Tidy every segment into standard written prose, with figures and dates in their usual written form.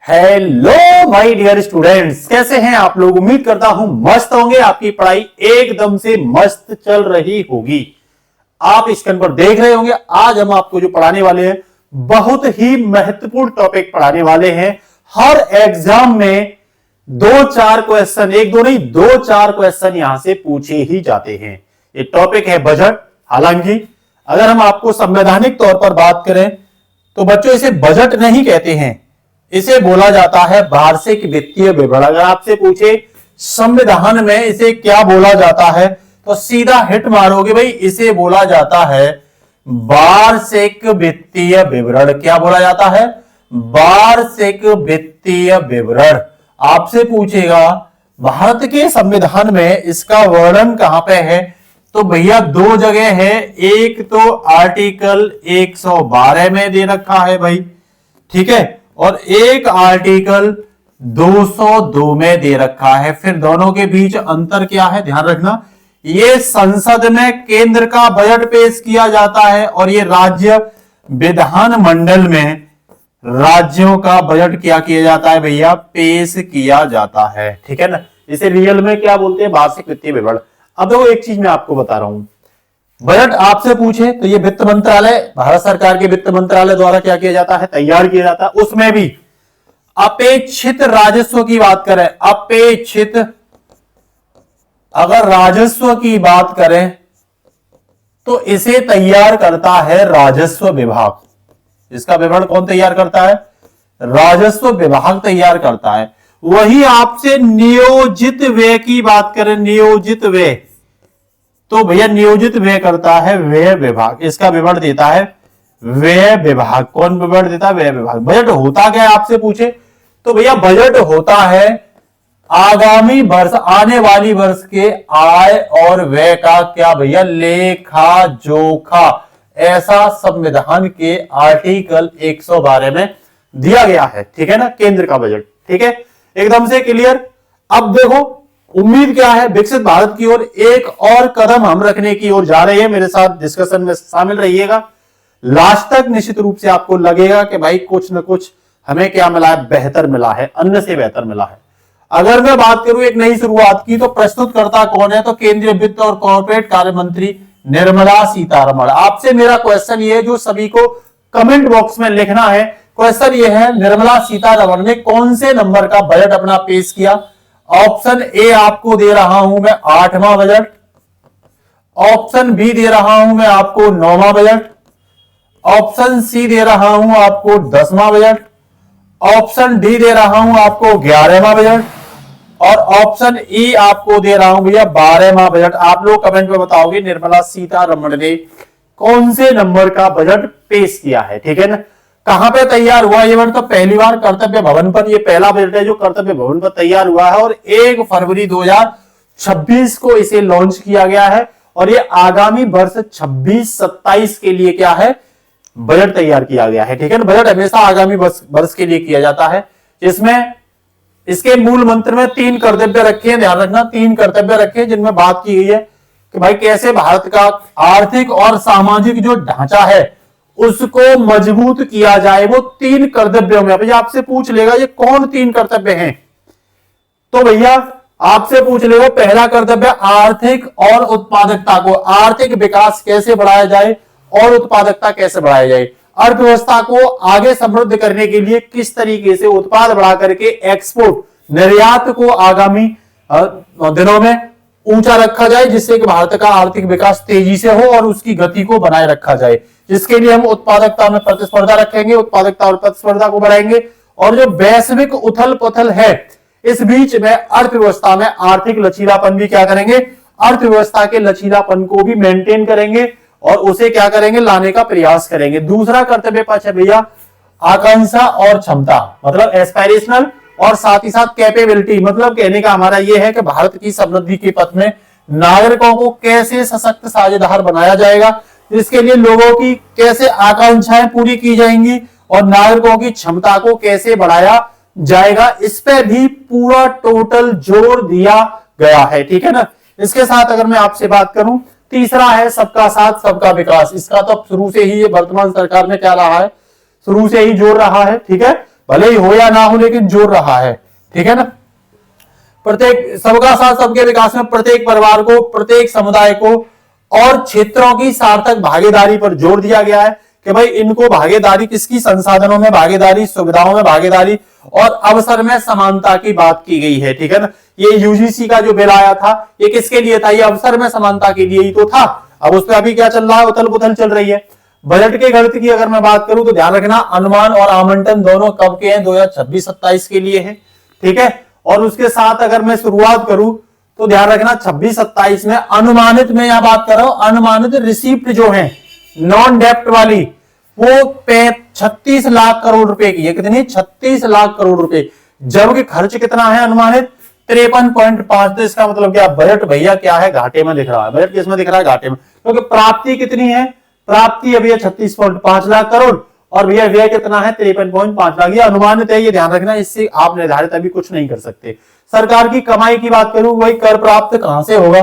Hello my dear students, कैसे हैं आप लोग। उम्मीद करता हूं मस्त होंगे। आपकी पढ़ाई एकदम से मस्त चल रही होगी। आप स्क्रीन पर देख रहे होंगे आज हम आपको जो पढ़ाने वाले हैं बहुत ही महत्वपूर्ण टॉपिक पढ़ाने वाले हैं। हर एग्जाम में दो चार क्वेश्चन, एक दो नहीं दो चार क्वेश्चन यहां से पूछे ही जाते हैं। ये टॉपिक है बजट। हालांकि अगर हम आपको संवैधानिक तौर पर बात करें तो बच्चों इसे बजट नहीं कहते हैं, इसे बोला जाता है वार्षिक वित्तीय विवरण। अगर आपसे पूछे संविधान में इसे क्या बोला जाता है तो सीधा हिट मारोगे भाई, इसे बोला जाता है वार्षिक वित्तीय विवरण। क्या बोला जाता है? वार्षिक वित्तीय विवरण। आपसे पूछेगा भारत के संविधान में इसका वर्णन कहां पे है तो भैया दो जगह है। एक तो आर्टिकल 112 में दे रखा है भाई, ठीक है, और एक आर्टिकल 202 में दे रखा है। फिर दोनों के बीच अंतर क्या है ध्यान रखना। ये संसद में केंद्र का बजट पेश किया जाता है और ये राज्य विधानमंडल में राज्यों का बजट क्या किया जाता है भैया, पेश किया जाता है। ठीक है ना, इसे रियल में क्या बोलते हैं, वार्षिक वित्तीय विवरण। अब देखो एक चीज मैं आपको बता रहा हूं, बजट आपसे पूछे तो ये वित्त मंत्रालय, भारत सरकार के वित्त मंत्रालय द्वारा क्या किया जाता है, तैयार किया जाता है। उसमें भी अपेक्षित राजस्व की बात करें, अपेक्षित अगर राजस्व की बात करें तो इसे तैयार करता है राजस्व विभाग। इसका विवरण कौन तैयार करता है? राजस्व विभाग तैयार करता है। वही आपसे नियोजित व्यय की बात करें, नियोजित व्यय तो भैया नियोजित व्यय करता है व्यय विभाग। इसका विवरण देता है व्यय विभाग। कौन विवरण देता है? व्यय विभाग। बजट होता क्या है आपसे पूछे तो भैया बजट होता है आगामी वर्ष, आने वाली वर्ष के आय और व्यय का क्या भैया, लेखा जोखा। ऐसा संविधान के आर्टिकल 112 में दिया गया है। ठीक है ना, केंद्र का बजट। ठीक है, एकदम से क्लियर। अब देखो उम्मीद क्या है, विकसित भारत की ओर एक और कदम हम रखने की ओर जा रहे हैं। मेरे साथ डिस्कशन में शामिल रहिएगा, लास्ट तक निश्चित रूप से आपको लगेगा कि भाई कुछ न कुछ हमें क्या मिला है, बेहतर मिला है, अन्य से बेहतर मिला है। अगर मैं बात करूं एक नई शुरुआत की तो प्रस्तुतकर्ता कौन है तो केंद्रीय वित्त और कॉर्पोरेट कार्य मंत्री निर्मला सीतारमण। आपसे मेरा क्वेश्चन ये है जो सभी को कमेंट बॉक्स में लिखना है, क्वेश्चन ये है निर्मला सीतारमण ने कौन से नंबर का बजट अपना पेश किया। ऑप्शन ए आपको दे रहा हूं मैं 8वां बजट, ऑप्शन बी दे रहा हूं मैं आपको 9वां बजट, ऑप्शन सी दे रहा हूं आपको 10वां बजट, ऑप्शन डी दे रहा हूं आपको 11वां बजट और ऑप्शन ई आपको दे रहा हूं भैया 12वां बजट। आप लोग कमेंट में बताओगे निर्मला सीतारमण ने कौन से नंबर का बजट पेश किया है। ठीक है ना, कहां पे तैयार हुआ ये बजट तो पहली बार कर्तव्य भवन पर। ये पहला बजट है जो कर्तव्य भवन पर तैयार हुआ है और 1 फरवरी 2026 को इसे लॉन्च किया गया है और ये आगामी वर्ष 26-27 के लिए क्या है, बजट तैयार किया गया है। ठीक है ना, बजट हमेशा आगामी वर्ष के लिए किया जाता है। इसमें इसके मूल मंत्र में 3 कर्तव्य रखे हैं, ध्यान रखना 3 कर्तव्य रखे हैं जिनमें बात की गई है कि भाई कैसे भारत का आर्थिक और सामाजिक जो ढांचा है उसको मजबूत किया जाए। वो 3 कर्तव्यों में भैया आपसे पूछ लेगा ये कौन 3 कर्तव्य हैं तो भैया आपसे पूछ लेगा पहला कर्तव्य आर्थिक और उत्पादकता को, आर्थिक विकास कैसे बढ़ाया जाए और उत्पादकता कैसे बढ़ाया जाए। अर्थव्यवस्था को आगे समृद्ध करने के लिए किस तरीके से उत्पाद बढ़ा करके एक्सपोर्ट, निर्यात को आगामी दिनों में ऊंचा रखा जाए जिससे कि भारत का आर्थिक विकास तेजी से हो और उसकी गति को बनाए रखा जाए। जिसके लिए हम उत्पादकता में प्रतिस्पर्धा रखेंगे, उत्पादकता और प्रतिस्पर्धा को बढ़ाएंगे और जो वैश्विक उथल पुथल है इस बीच में अर्थव्यवस्था में आर्थिक लचीलापन भी क्या करेंगे, अर्थव्यवस्था के लचीलापन को भी मेंटेन करेंगे और उसे क्या करेंगे, लाने का प्रयास करेंगे। दूसरा कर्तव्य पक्ष है भैया आकांक्षा और क्षमता, मतलब एस्पायरेशनल और साथ ही साथ कैपेबिलिटी। मतलब कहने का हमारा यह है कि भारत की समृद्धि के पथ में नागरिकों को कैसे सशक्त साझेदार बनाया जाएगा, इसके लिए लोगों की कैसे आकांक्षाएं पूरी की जाएंगी और नागरिकों की क्षमता को कैसे बढ़ाया जाएगा, इस पे भी पूरा टोटल जोर दिया गया है। ठीक है ना, इसके साथ अगर मैं आपसे बात करूं तीसरा है सबका साथ सबका विकास। इसका तो शुरू से ही ये वर्तमान सरकार में क्या रहा है, शुरू से ही जोर रहा है। ठीक है, भले ही हो या ना हो लेकिन जोड़ रहा है, ठीक है ना। प्रत्येक सबका साथ सबके विकास में प्रत्येक परिवार को, प्रत्येक समुदाय को और क्षेत्रों की सार्थक भागीदारी पर जोर दिया गया है कि भाई इनको भागीदारी किसकी, संसाधनों में भागीदारी, सुविधाओं में भागीदारी और अवसर में समानता की बात की गई है, ठीक है ना। ये यूजीसी का जो बिल आया था ये किसके लिए था, ये अवसर में समानता के लिए ही तो था। अब उस पर अभी क्या चल रहा है, उथल पुथल चल रही है। बजट के गणित की अगर मैं बात करूं तो ध्यान रखना अनुमान और आवंटन दोनों कब के हैं, 2026-27 के लिए है, ठीक है। और उसके साथ अगर मैं शुरुआत करूं तो ध्यान रखना 26-27 में अनुमानित, में यहां बात कर रहा हूं अनुमानित रिसीप्ट जो है नॉन डेप्ट वाली, वो 36 लाख करोड़ रुपए की है। कितनी, 36 लाख करोड़ रुपए, जबकि खर्च कितना है अनुमानित, 53.5। तो इसका मतलब क्या, बजट भैया क्या है, घाटे में दिख रहा है। बजट किसमें दिख रहा है, घाटे में, क्योंकि प्राप्ति कितनी है, प्राप्ति अभी 36.5 लाख करोड़ और भैया व्यय कितना है, 53.5 लाख। ये अनुमानित है, ये ध्यान रखना, इससे आप निर्धारित अभी कुछ नहीं कर सकते। सरकार की कमाई की बात करूं, वही कर प्राप्त कहां से होगा,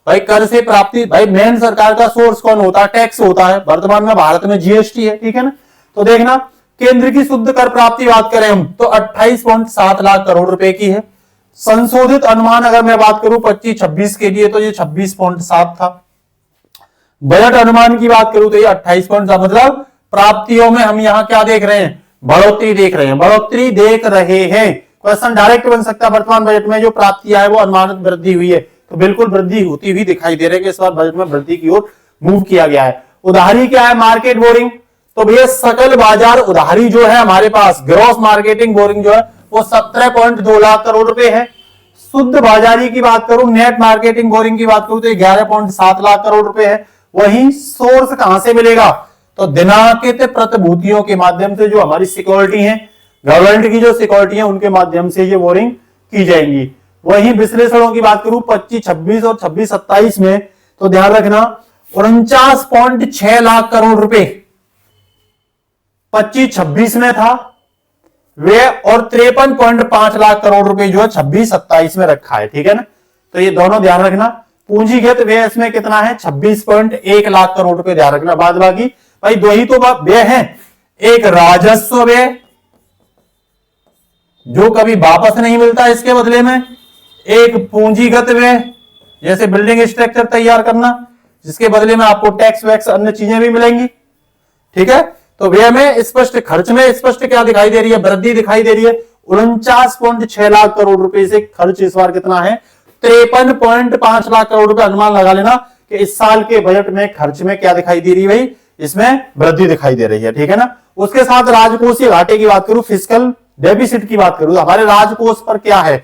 भाई कर से प्राप्ति। भाई मेन सरकार का सोर्स कौन होता है, टैक्स होता है। वर्तमान में भारत में जीएसटी है, ठीक है ना। तो देखना केंद्र की शुद्ध कर प्राप्ति बात करें हम तो 28.7 लाख करोड़ रुपए की है। संशोधित अनुमान अगर मैं बात करूं 25-26 के लिए तो ये 26.7 था। बजट अनुमान की बात करूं तो ये 28.7, मतलब प्राप्तियों में हम यहां क्या देख रहे हैं, बढ़ोतरी देख रहे हैं, बढ़ोतरी देख रहे हैं। क्वेश्चन डायरेक्ट बन सकता है, वर्तमान बजट में जो प्राप्तियां है वो अनुमानित वृद्धि हुई है, तो बिल्कुल वृद्धि होती हुई दिखाई दे रही है कि इस बार बजट में वृद्धि की ओर मूव किया गया है। उधारी क्या है, मार्केट बोरिंग, तो भैया सकल बाजार उधारी जो है हमारे पास, ग्रॉस मार्केटिंग बोरिंग जो है वो 17.2 लाख करोड़ रुपए है। शुद्ध बाजारी की बात करूं, नेट मार्केटिंग बोरिंग की बात करूं तो 11.7 लाख करोड़ रुपए है। वही सोर्स कहां से मिलेगा, तो दिनांकित प्रतिभूतियों के माध्यम से, जो हमारी सिक्योरिटी है, गवर्नमेंट की जो सिक्योरिटी है उनके माध्यम से ये बोरिंग की जाएंगी। वहीं विश्लेषणों की बात करूं 25-26 और 26-27 में तो ध्यान रखना 49.6 लाख करोड़ रुपए 25-26 में था वे, और 53.5 लाख करोड़ रुपए जो है 26-27 में रखा है, ठीक है ना। तो ये दोनों ध्यान रखना। पूंजीगत व्यय इसमें कितना है, 26.1 लाख करोड़ रुपए, ध्यान रखना। बाद बाकी भाई दो ही तो व्यय है, एक राजस्व व्यय जो कभी वापस नहीं मिलता इसके बदले में, एक पूंजीगत व्यय जैसे बिल्डिंग स्ट्रक्चर तैयार करना जिसके बदले में आपको टैक्स वैक्स अन्य चीजें भी मिलेंगी, ठीक है। तो व्यय में स्पष्ट, खर्च में स्पष्ट क्या दिखाई दे रही है, वृद्धि दिखाई दे रही है। 49.6 लाख करोड़ रुपए से खर्च इस बार कितना है, 53.5 लाख करोड़ रुपए। अनुमान लगा लेना कि इस साल के बजट में खर्च में क्या दिखाई दे रही है भाई, इसमें वृद्धि दिखाई दे रही है, ठीक है ना। उसके साथ राजकोषीय घाटे की बात करूं, फिस्कल डेफिसिट की बात करूं, तो हमारे राजकोष पर क्या है,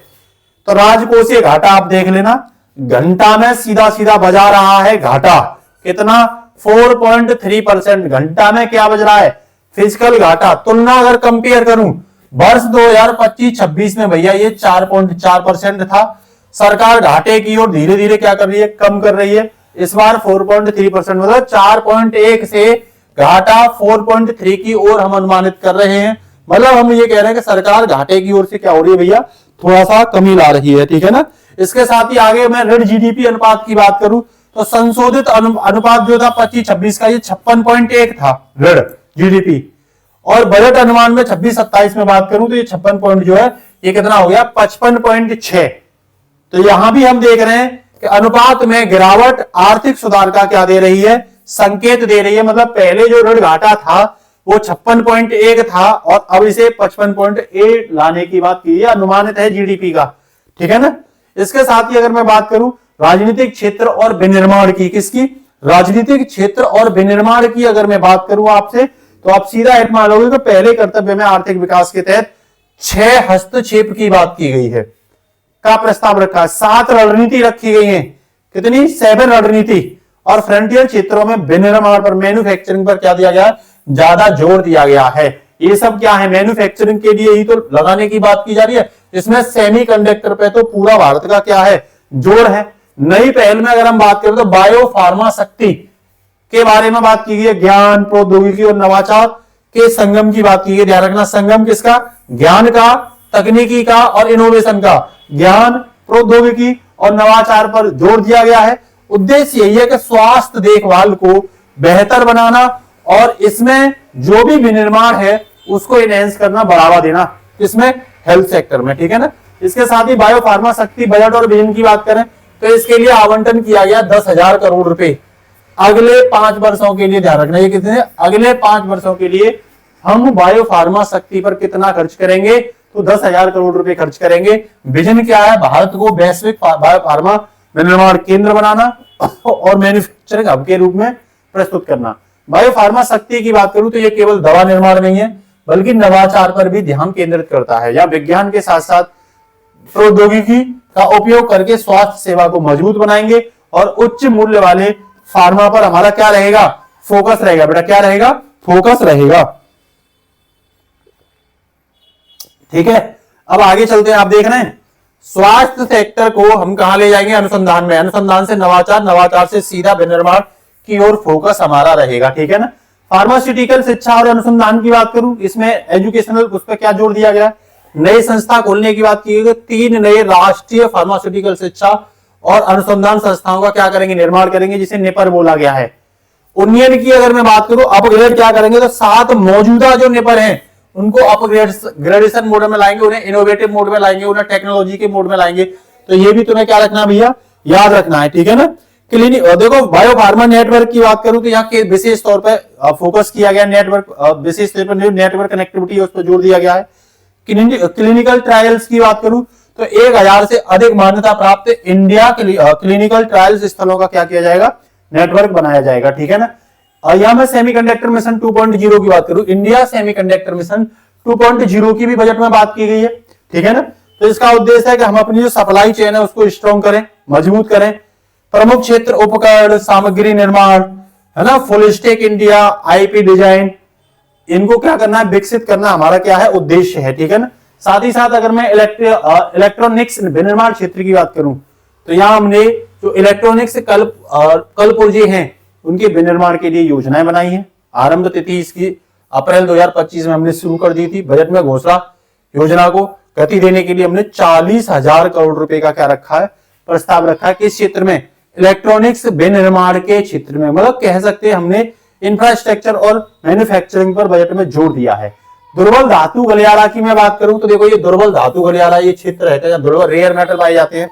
तो राजकोषीय घाटा आप देख लेना, घंटा में सीधा सीधा बजा रहा है घाटा, कितना 4.3%। घंटा में क्या बज रहा है, फिजिकल घाटा। तुलना अगर कंपेयर करूं वर्ष 2025-26 में भैया ये 4.4% था। सरकार घाटे की ओर धीरे धीरे क्या कर रही है, कम कर रही है। इस बार 4.3%, मतलब 4.1 से घाटा 4.3 की ओर हम अनुमानित कर रहे हैं। मतलब हम ये कह रहे हैं कि सरकार घाटे की ओर से क्या हो रही है भैया, थोड़ा सा कमी ला रही है, ठीक है ना। इसके साथ ही आगे मैं ऋण जीडीपी अनुपात की बात करूं तो संशोधित अनुपात जो था 25-26 का ये 56.1 था ऋण जीडीपी, और बजट अनुमान में 26-27 में बात करूं तो ये 56 पॉइंट जो है ये कितना हो गया, 55.6। तो यहां भी हम देख रहे हैं कि अनुपात में गिरावट आर्थिक सुधार का क्या दे रही है, संकेत दे रही है। मतलब पहले जो ऋण घाटा था वो 56.1 था और अब इसे 55.8 लाने की बात की है, अनुमानित है जीडीपी का, ठीक है ना। इसके साथ ही अगर मैं बात करूं राजनीतिक क्षेत्र और विनिर्माण की, किसकी, राजनीतिक क्षेत्र और विनिर्माण की अगर मैं बात करूं आपसे तो आप सीधा हिट मान लोगे कि पहले कर्तव्य में आर्थिक विकास के तहत 6 हस्तक्षेप की बात की गई है, का प्रस्ताव रखा है। 7 रणनीति रखी गई है, कितनी, 7 रणनीति। और फ्रंटियर क्षेत्रों में विनिर्माण पर, मैन्युफैक्चरिंग पर क्या दिया गया, ज्यादा जोर दिया गया है। ये सब क्या है, मैन्युफैक्चरिंग के लिए ही तो लगाने की बात की जा रही है। इसमें सेमीकंडक्टर पे तो पूरा भारत का क्या है, जोर है। नई पहल में अगर हम बात करें तो बायो फार्मा शक्ति के बारे में बात की गई है, ज्ञान प्रौद्योगिकी और नवाचार के संगम की बात की गई। ध्यान रखना, संगम किसका, ज्ञान का, तकनीकी का और इनोवेशन का, ज्ञान प्रौद्योगिकी और नवाचार पर जोर दिया गया है। उद्देश्य यही है कि स्वास्थ्य देखभाल को बेहतर बनाना और इसमें जो भी विनिर्माण है उसको इनहेंस करना, बढ़ावा देना, इसमें हेल्थ सेक्टर में, ठीक है ना। इसके साथ ही बायो फार्मा शक्ति बजट और विजन की बात करें तो इसके लिए आवंटन किया गया 10,000 करोड़ रुपए अगले 5 वर्षों के लिए। ध्यान रखना ये कितने, अगले 5 वर्षों के लिए हम बायो फार्मा शक्ति पर कितना खर्च करेंगे, तो 10,000 करोड़ रुपए खर्च करेंगे। विजन क्या है, भारत को वैश्विक बायो फार्मा विनिर्माण केंद्र बनाना और मैन्युफैक्चरिंग हब के रूप में प्रस्तुत करना। बायो फार्मा शक्ति की बात करूं तो ये केवल दवा निर्माण नहीं है बल्कि नवाचार पर भी ध्यान केंद्रित करता है, या विज्ञान के साथ साथ प्रौद्योगिकी का उपयोग करके स्वास्थ्य सेवा को मजबूत बनाएंगे और उच्च मूल्य वाले फार्मा पर हमारा क्या रहेगा, फोकस रहेगा। बेटा क्या रहेगा, फोकस रहेगा, ठीक है। अब आगे चलते हैं, आप देख रहे हैं स्वास्थ्य सेक्टर को हम कहां ले जाएंगे, अनुसंधान में, अनुसंधान से नवाचार, नवाचार से सीधा विनिर्माण की ओर फोकस हमारा रहेगा, ठीक है ना। फार्मास्यूटिकल शिक्षा और अनुसंधान की बात करूं, इसमें एजुकेशनल उस पर क्या जोर दिया गया, नई संस्था खोलने की बात की गई। 3 नए राष्ट्रीय फार्मास्यूटिकल शिक्षा और अनुसंधान संस्थाओं का क्या करेंगे, निर्माण करेंगे, जिसे नेपर बोला गया है। उन्नयन की अगर मैं बात करूं, अपग्रेड क्या करेंगे, तो 7 मौजूदा जो नेपर हैं उनको अपग्रेडेशन मोड में लाएंगे, उन्हें इनोवेटिव मोड में लाएंगे, उन्हें टेक्नोलॉजी के मोड में लाएंगे। तो ये भी तुम्हें क्या रखना भैया, याद रखना है, ठीक है ना। क्लिनिक देखो, बायो फार्मा नेटवर्क की बात करूं तो यहाँ के विशेष तौर पर फोकस किया गया, नेटवर्क विशेष तौर पर नेटवर्क कनेक्टिविटी उस पर जोर दिया गया है। क्लिनिकल ट्रायल्स की बात करूं तो 1000 से अधिक मान्यता प्राप्त इंडिया क्लिनिकल ट्रायल्स स्थलों का क्या किया जाएगा, नेटवर्क बनाया जाएगा, ठीक है ना। और यहां मैं सेमीकंडक्टर मिशन 2.0 की बात करूं, इंडिया सेमीकंडक्टर मिशन 2.0 की भी बजट में बात की गई है, ठीक है ना। तो इसका उद्देश्य है कि हम अपनी जो सप्लाई चेन है उसको स्ट्रॉन्ग करें, मजबूत करें। प्रमुख क्षेत्र उपकरण, सामग्री निर्माण, है ना, full stack India, IP design, इनको क्या करना है, विकसित करना हमारा क्या है, उद्देश्य है, ठीक है ना। साथ ही साथ अगर मैं इलेक्ट्रॉनिक्स विनिर्माण क्षेत्र की बात करूं तो यहां हमने जो इलेक्ट्रॉनिक्स कलपुर्जे हैं उनके विनिर्माण के लिए योजनाएं बनाई हैं। आरंभ तिथि इसकी अप्रैल 2025 में हमने शुरू कर दी थी। बजट में घोषणा योजना को गति देने के लिए हमने 40,000 करोड़ रुपए का क्या रखा है, प्रस्ताव रखा है। किस क्षेत्र में, इलेक्ट्रॉनिक्स विनिर्माण के क्षेत्र में, मतलब कह सकते हैं हमने इंफ्रास्ट्रक्चर और मैन्युफैक्चरिंग पर बजट में जोर दिया है। दुर्बल धातु गलियारा की मैं बात करूं तो देखो, ये दुर्बल धातु गलियारा ये क्षेत्र है जहां दुर्बल रेयर मेटल पाए जाते हैं।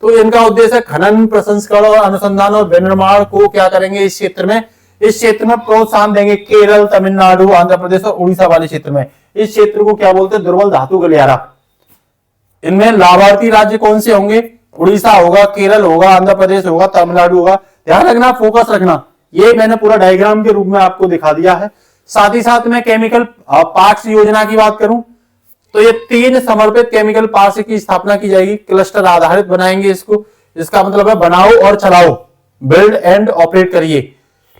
तो इनका उद्देश्य खनन, प्रसंस्करण और अनुसंधान और विनिर्माण को क्या करेंगे, इस क्षेत्र में प्रोत्साहन देंगे। केरल, तमिलनाडु, आंध्र प्रदेश और उड़ीसा वाले क्षेत्र में, इस क्षेत्र को क्या बोलते हैं, दुर्बल धातु गलियारा। इनमें लाभार्थी राज्य कौन से होंगे, उड़ीसा होगा, केरल होगा, आंध्र प्रदेश होगा, तमिलनाडु होगा। ध्यान रखना, फोकस रखना, ये मैंने पूरा डायग्राम के रूप में आपको दिखा दिया है। साथ ही साथ में केमिकल पार्क्स योजना की बात करूं तो ये 3 समर्पित केमिकल पार्क्स की स्थापना की जाएगी। क्लस्टर आधारित बनाएंगे इसको, इसका मतलब है बनाओ और चलाओ, बिल्ड एंड ऑपरेट करिए।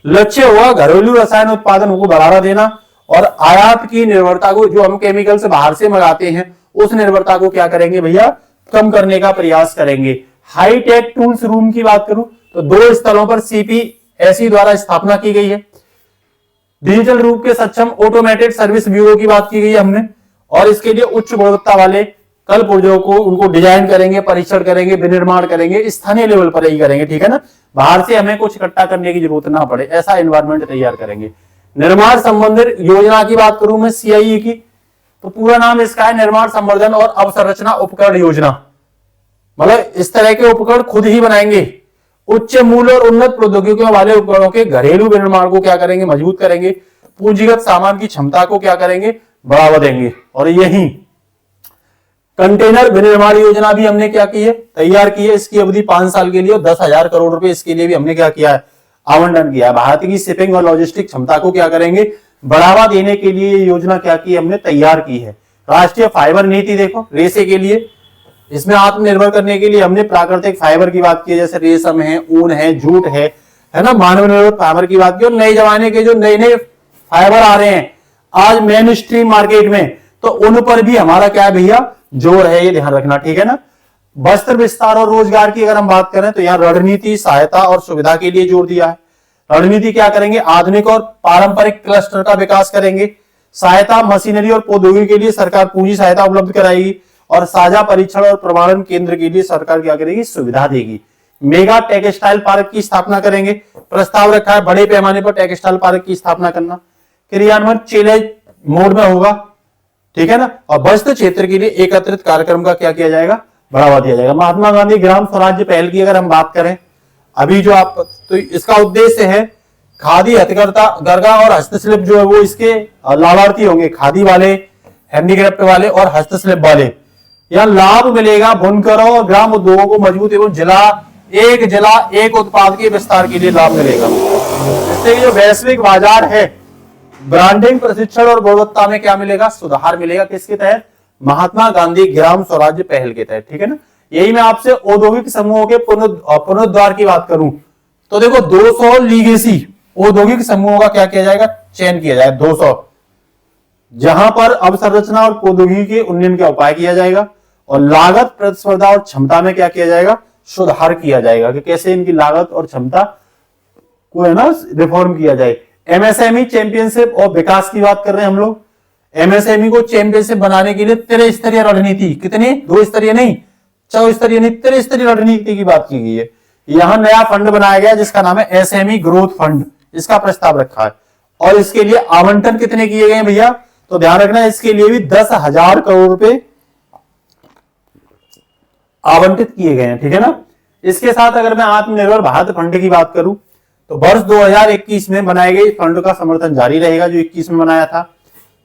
लक्ष्य होगा घरेलू रसायन उत्पादन को बढ़ावा देना और आयात की निर्भरता को, जो हम केमिकल से बाहर से मंगाते हैं उस निर्भरता को क्या करेंगे भैया, कम करने का प्रयास करेंगे। हाईटेक टूल्स रूम की बात करूं तो 2 स्थलों पर सीपीएसई द्वारा स्थापना की गई है। डिजिटल रूप के सक्षम ऑटोमेटेड सर्विस ब्यूरो की बात की गई है हमने, और इसके लिए उच्च गुणवत्ता वाले कल पुर्जों को उनको डिजाइन करेंगे, परीक्षण करेंगे, विनिर्माण करेंगे, स्थानीय लेवल पर ही करेंगे, ठीक है ना। बाहर से हमें कुछ इकट्ठा करने की जरूरत ना पड़े, ऐसा एनवायरमेंट तैयार करेंगे। निर्माण संबंधित योजना की बात करूं मैं सीआईई की, तो पूरा नाम इसका है निर्माण संवर्धन और अवसंरचना उपकरण योजना। मतलब इस तरह के उपकरण खुद ही बनाएंगे। उच्च मूल्य और उन्नत प्रौद्योगिकियों वाले उपकरणों के घरेलू विनिर्माण को क्या करेंगे, मजबूत करेंगे। पूंजीगत सामान की क्षमता को क्या करेंगे, बढ़ावा देंगे। और यही कंटेनर विनिर्माण योजना भी हमने क्या की है, तैयार की है। इसकी अवधि 5 साल के लिए और 10,000 करोड़ रुपए इसके लिए भी हमने क्या किया है, आवंटन किया है। भारत की शिपिंग और लॉजिस्टिक क्षमता को क्या करेंगे, बढ़ावा देने के लिए ये योजना क्या की, हमने तैयार की है। राष्ट्रीय फाइबर नीति देखो, रेशे के लिए, इसमें आत्मनिर्भर करने के लिए हमने प्राकृतिक फाइबर की बात की, जैसे रेशम है, ऊन है, जूट है ना, मानव निर्मित फाइबर की बात की। और नए जमाने के जो नए नए फाइबर आ रहे हैं आज मेन स्ट्रीम मार्केट में, तो उन पर भी हमारा क्या है भैया, जोर है, ये ध्यान रखना, ठीक है ना। वस्त्र विस्तार और रोजगार की अगर हम बात करें तो यहाँ रणनीति, सहायता और सुविधा के लिए जोर दिया है। रणनीति क्या करेंगे, आधुनिक और पारंपरिक क्लस्टर का विकास करेंगे। सहायता, मशीनरी और प्रौद्योगिकी के लिए सरकार पूंजी सहायता उपलब्ध कराएगी। और साझा परीक्षण और प्रमाणन केंद्र के लिए सरकार क्या करेगी, सुविधा देगी। मेगा टेक्सटाइल पार्क की स्थापना करेंगे। प्रस्ताव रखा है बड़े पैमाने पर टेक्सटाइल पार्क की स्थापना करना। क्रियान्वयन मोड में होगा, ठीक है ना। और बस्तर क्षेत्र के लिए एकत्रित कार्यक्रम का क्या किया जाएगा, बढ़ावा दिया जाएगा। महात्मा गांधी ग्राम स्वराज्य पहल की अगर हम बात करें, अभी जो आप, तो इसका उद्देश्य है खादी हथकरघा गरगा और हस्तशिल्प जो है वो इसके लाभार्थी होंगे, खादी वाले, हैंडीक्राफ्ट वाले और हस्तशिल्प वाले। यह लाभ मिलेगा बुनकरों और ग्राम उद्योगों को मजबूत एवं जिला एक उत्पाद के विस्तार के लिए लाभ मिलेगा। इससे जो वैश्विक बाजार है, ब्रांडिंग, प्रशिक्षण और गुणवत्ता में क्या मिलेगा, सुधार मिलेगा। किसके तहत, महात्मा गांधी ग्राम स्वराज्य पहल के तहत, ठीक है ना। यही मैं आपसे औद्योगिक समूहों के पुनरुद्धार की बात करूं तो देखो 200 लीगेसी औद्योगिक समूहों का क्या किया जाएगा, चयन किया जाएगा 200, जहां पर अवसंरचना और प्रौद्योगिकी के उन्नयन का उपाय किया जाएगा और लागत, प्रतिस्पर्धा और क्षमता में क्या किया जाएगा, सुधार किया जाएगा कि कैसे इनकी लागत और क्षमता को है ना रिफॉर्म किया जाए। एमएसएमई चैंपियनशिप और विकास की बात कर रहे हैं हम लोग। एमएसएमई को चैंपियनशिप बनाने के लिए त्रिस्तरीय रणनीति, कितनी, 2 स्तरीय नहीं, 4 स्तरीय नहीं, त्रिस्तरीय रणनीति की बात की गई है। यहां नया फंड बनाया गया जिसका नाम है एसएमई ग्रोथ फंड, इसका प्रस्ताव रखा है। और इसके लिए आवंटन कितने किए गए हैं भैया, तो ध्यान रखना इसके लिए भी 10,000 करोड़ रुपए आवंटित किए गए हैं, ठीक है ना। इसके साथ अगर मैं आत्मनिर्भर भारत फंड की बात करूं तो वर्ष 2021 में बनाए गए फंड का समर्थन जारी रहेगा जो 21 में बनाया था,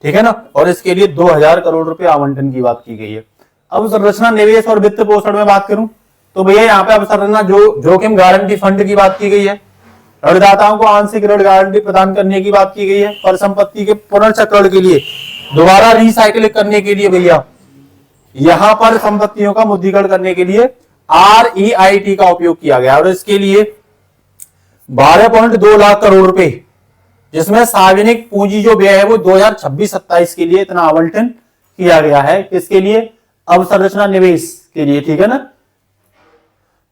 ठीक है ना। और इसके लिए 2000 करोड़ रुपए आवंटन की बात की गई है। अब संरचना, निवेश और वित्त पोषण में बात करूं तो भैया यहाँ पे अवसंरचना जोखिम गारंटी फंड की बात की गई है। ऋणदाताओं को आंशिक ऋण गारंटी प्रदान करने की बात की गई है। परिसंपत्ति के पुनर्चक्रण के लिए, दोबारा रिसाइकिल करने के लिए भैया यहां पर संपत्तियों का मुद्रीकरण करने के लिए REIT का उपयोग किया गया और इसके लिए 12.2 लाख करोड़ रुपए, जिसमें सार्वजनिक पूंजी जो व्यय है वो 2026-27 के लिए इतना आवंटन किया गया है। किसके लिए, अवसंरचना निवेश के लिए, ठीक है ना।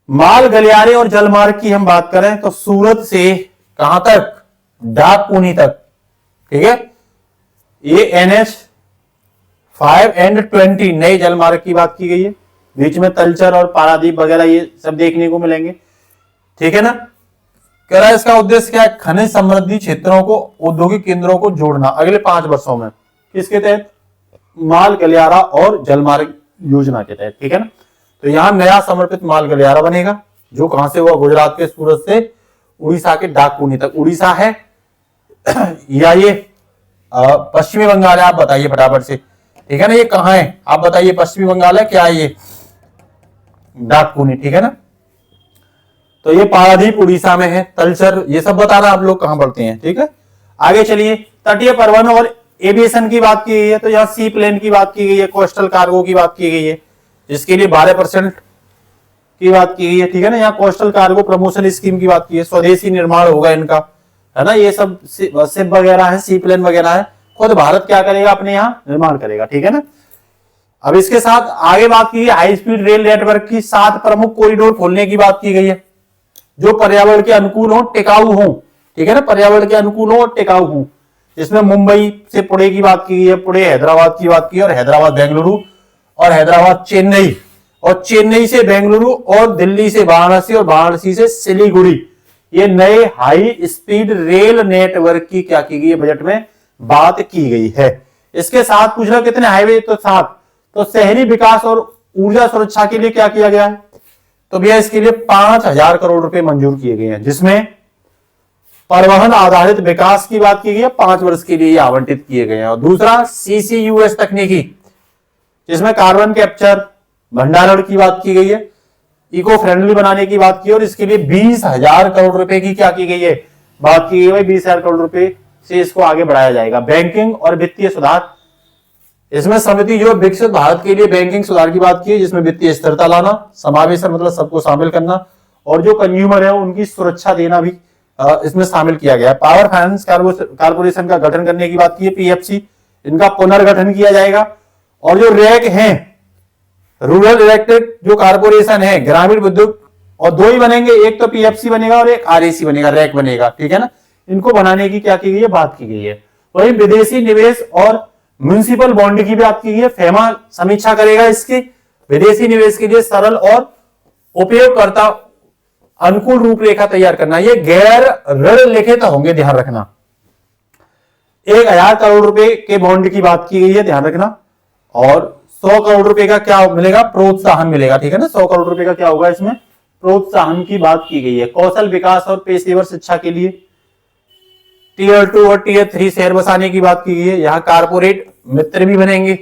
माल गलियारे और जलमार्ग की हम बात करें तो सूरत से कहां तक, डाकपुनी तक, ठीक है। ये NH5 and 20 नए जलमार्ग की बात की गई है। बीच में तलचर और पारादीप वगैरह ये सब देखने को मिलेंगे, ठीक है ना। कह रहा है इसका उद्देश्य क्या है, खनिज समृद्धि क्षेत्रों को औद्योगिक केंद्रों को जोड़ना अगले 5 वर्षों में। किसके तहत, माल गलियारा और जलमार्ग योजना के तहत, ठीक है ना। तो यहां नया समर्पित माल गलियारा बनेगा जो कहां से हुआ, गुजरात के सूरत से उड़ीसा के डाकपुनी तक। उड़ीसा है या ये पश्चिमी बंगाल है, आप बताइए फटाफट से, ठीक है ना। ये कहां है आप बताइए, पश्चिमी बंगाल है क्या है ये, डाकपुनी, ठीक है ना। तो ये पारादीप उड़ीसा में है, तलचर ये सब बताना आप लोग कहां पढ़ते हैं, ठीक है। आगे चलिए, तटीय परिवहन और एविएशन की बात की गई है तो यहां सी प्लेन की बात की गई है, कोस्टल कार्गो की बात की गई है जिसके लिए 12% की बात की गई है, ठीक है ना। यहाँ कोस्टल कार्गो प्रमोशन स्कीम की बात की है, स्वदेशी निर्माण होगा इनका, है ना। ये सब शिप वगैरह है, सी प्लेन वगैरह है, खुद भारत क्या करेगा, अपने यहाँ निर्माण करेगा, ठीक है ना। अब इसके साथ आगे बात की गई हाई स्पीड रेल नेटवर्क की, 7 प्रमुख कॉरिडोर खोलने की बात की गई है जो पर्यावरण के अनुकूल हो, टिकाऊ हो, ठीक है ना, पर्यावरण के अनुकूल हो और टिकाऊ हो। इसमें मुंबई से पुणे की बात की गई है, पुणे हैदराबाद की बात की और हैदराबाद बेंगलुरु और हैदराबाद चेन्नई, और चेन्नई से बेंगलुरु और दिल्ली से वाराणसी और वाराणसी से सिलीगुड़ी, ये नए हाई स्पीड रेल नेटवर्क की क्या की गई है, बजट में बात की गई है। इसके साथ पूछ रहा कितने हाईवे, तो 7। तो शहरी विकास और ऊर्जा सुरक्षा के लिए क्या किया गया है, तो भैया इसके लिए 5,000 करोड़ रुपए मंजूर किए गए हैं जिसमें परिवहन आधारित विकास की बात की गई है, 5 वर्ष के लिए आवंटित किए गए हैं। और दूसरा CCUS तकनीकी, जिसमें कार्बन कैप्चर भंडारण की बात की गई है, इको फ्रेंडली बनाने की बात की, और इसके लिए 20,000 करोड़ रुपए की क्या की गई है, बात की गई है। 20,000 करोड़ रुपए से इसको आगे बढ़ाया जाएगा। बैंकिंग और वित्तीय सुधार, इसमें समिति जो विकसित भारत के लिए बैंकिंग सुधार की बात की है जिसमें वित्तीय स्थिरता लाना, समावेशन मतलब सबको शामिल करना, और जो कंज्यूमर है उनकी सुरक्षा देना भी इसमें शामिल किया गया है। पावर फाइनेंस कारपोरेशन का गठन करने की बात की है, PFC, इनका पुनर्गठन किया जाएगा। और जो रैक है, रूरल इलेक्ट्रिक जो कारपोरेशन है, ग्रामीण विद्युत, और 2 ही बनेंगे, एक तो PFC बनेगा और एक RAC बनेगा, रैक बनेगा, ठीक है ना। इनको बनाने की क्या की गई है, बात की गई है। वही विदेशी निवेश और म्युनिसिपल बॉन्ड की बात की गई है, FEMA समीक्षा करेगा इसकी, विदेशी निवेश के लिए सरल और उपयोगकर्ता अनुकूल रूपरेखा तैयार करना। ये गैर ऋण लिखित होंगे, ध्यान रखना। 1000 करोड़ रुपए के बॉन्ड की बात की गई है, ध्यान रखना। और 100 करोड़ रुपए का क्या मिलेगा, प्रोत्साहन मिलेगा, ठीक है ना। 100 करोड़ रुपए का क्या होगा, इसमें प्रोत्साहन की बात की गई है। कौशल विकास और पेशेवर शिक्षा के लिए टियर 2 और टियर 3 शहर बसाने की बात की गई है। यहाँ कारपोरेट मित्र भी बनेंगे,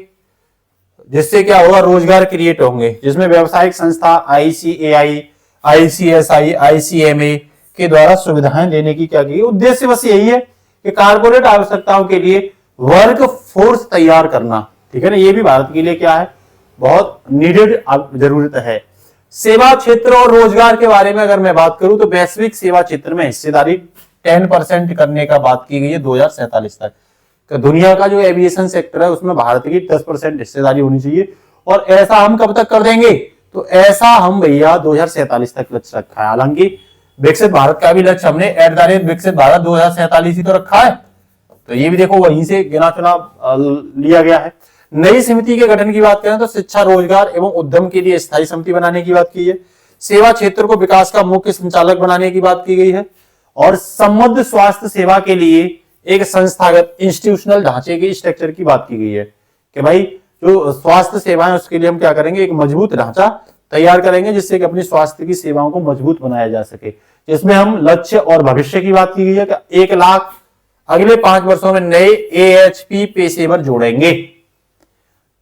जिससे क्या होगा, रोजगार क्रिएट होंगे, जिसमें व्यवसायिक संस्था ICAI, ICSI, ICMA के द्वारा सुविधाएं देने की क्या की। उद्देश्य बस यही है कि कारपोरेट आवश्यकताओं के लिए वर्क फोर्स तैयार करना, ठीक है ना। ये भी भारत के लिए क्या है, बहुत नीडेड जरूरत है। सेवा क्षेत्र और रोजगार के बारे में अगर मैं बात करूं तो वैश्विक सेवा क्षेत्र में हिस्सेदारी 10% करने का बात की गई है 2047 तक। दुनिया का जो एविएशन सेक्टर है उसमें भारत की 10% हिस्सेदारी होनी चाहिए। और ऐसा हम कब तक कर देंगे, तो ऐसा हम भैया 2047 तक लक्ष्य रखा है। हालांकि विकसित भारत का भी लक्ष्य हमने विकसित भारत 2047 ही तो रखा है, तो ये भी देखो वहीं से गिना चुना लिया गया है। नई समिति के गठन की बात करें तो शिक्षा, रोजगार एवं उद्यम के लिए स्थायी समिति बनाने की बात की है। सेवा क्षेत्र को विकास का मुख्य संचालक बनाने की बात की गई है। और समृद्ध स्वास्थ्य सेवा के लिए एक संस्थागत इंस्टीट्यूशनल ढांचे की स्ट्रक्चर की बात की गई है कि भाई जो स्वास्थ्य सेवाएं उसके लिए हम क्या करेंगे, एक मजबूत ढांचा तैयार करेंगे, जिससे कि अपनी स्वास्थ्य की सेवाओं को मजबूत बनाया जा सके। जिसमें हम लक्ष्य और भविष्य की बात की गई है कि 1 लाख अगले 5 वर्षों में नए AHP पेशेवर जोड़ेंगे,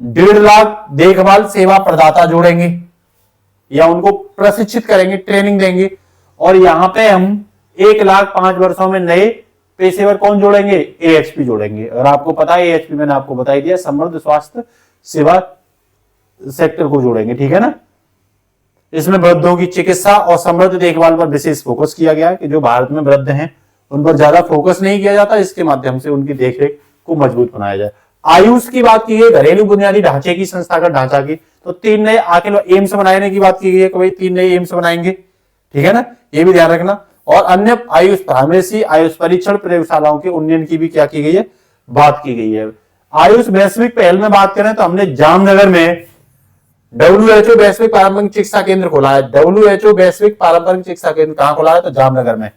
1.5 लाख देखभाल सेवा प्रदाता जोड़ेंगे या उनको प्रशिक्षित करेंगे, ट्रेनिंग देंगे। और यहां पे हम 1 लाख 5 वर्षों में नए पेशेवर कौन जोड़ेंगे, AHP जोड़ेंगे। अगर आपको पता है AHP मैंने आपको बता ही दिया, समृद्ध स्वास्थ्य सेवा सेक्टर को जोड़ेंगे, ठीक है ना। इसमें वृद्धों की चिकित्सा और समृद्ध देखभाल पर विशेष फोकस किया गया है कि जो भारत में वृद्ध हैं उन पर ज्यादा फोकस नहीं किया जाता, इसके माध्यम से उनकी देखरेख को मजबूत बनाया जाए। आयुष की बात की गई, घरेलू बुनियादी ढांचे की, संस्थागत ढांचा की, तो 3 नए एम्स बनाने की बात की गई है कि भाई 3 नए एम्स बनाएंगे, ठीक है ना, ये भी ध्यान रखना। और अन्य आयुष फार्मेसी, आयुष परीक्षण प्रयोगशालाओं के उन्नयन की भी क्या की गई है, बात की गई है। आयुष वैश्विक पहल में बात करें तो हमने जामनगर में WHO वैश्विक पारंपरिक चिकित्सा केंद्र खोला है। WHO वैश्विक पारंपरिक चिकित्सा केंद्र कहां खोला है, तो जामनगर में,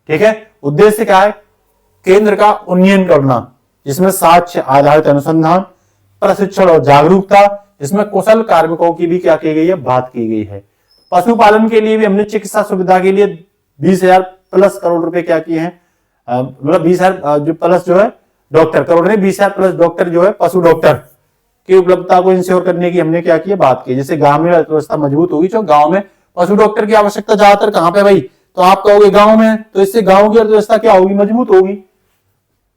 ठीक है। उद्देश्य क्या है, केंद्र का उन्नयन करना, जिसमें साक्ष्य आधारित अनुसंधान, प्रशिक्षण और जागरूकता, इसमें कुशल कार्मिकों की भी क्या की गई है, बात की गई है। पशुपालन के लिए भी हमने चिकित्सा सुविधा के लिए 20,000 प्लस करोड़ रुपए क्या किए हैं, मतलब 20,000 जो प्लस जो है डॉक्टर, करोड़ नहीं 20,000 प्लस डॉक्टर जो है पशु डॉक्टर की उपलब्धता को इंश्योर करने की हमने क्या की है, बात की। जिससे गांव में अर्थव्यवस्था मजबूत होगी। जो गांव में पशु डॉक्टर की आवश्यकता ज्यादातर कहां पे भाई, तो आप कहोगे गांव में, तो इससे गांव की अर्थव्यवस्था क्या होगी, मजबूत होगी।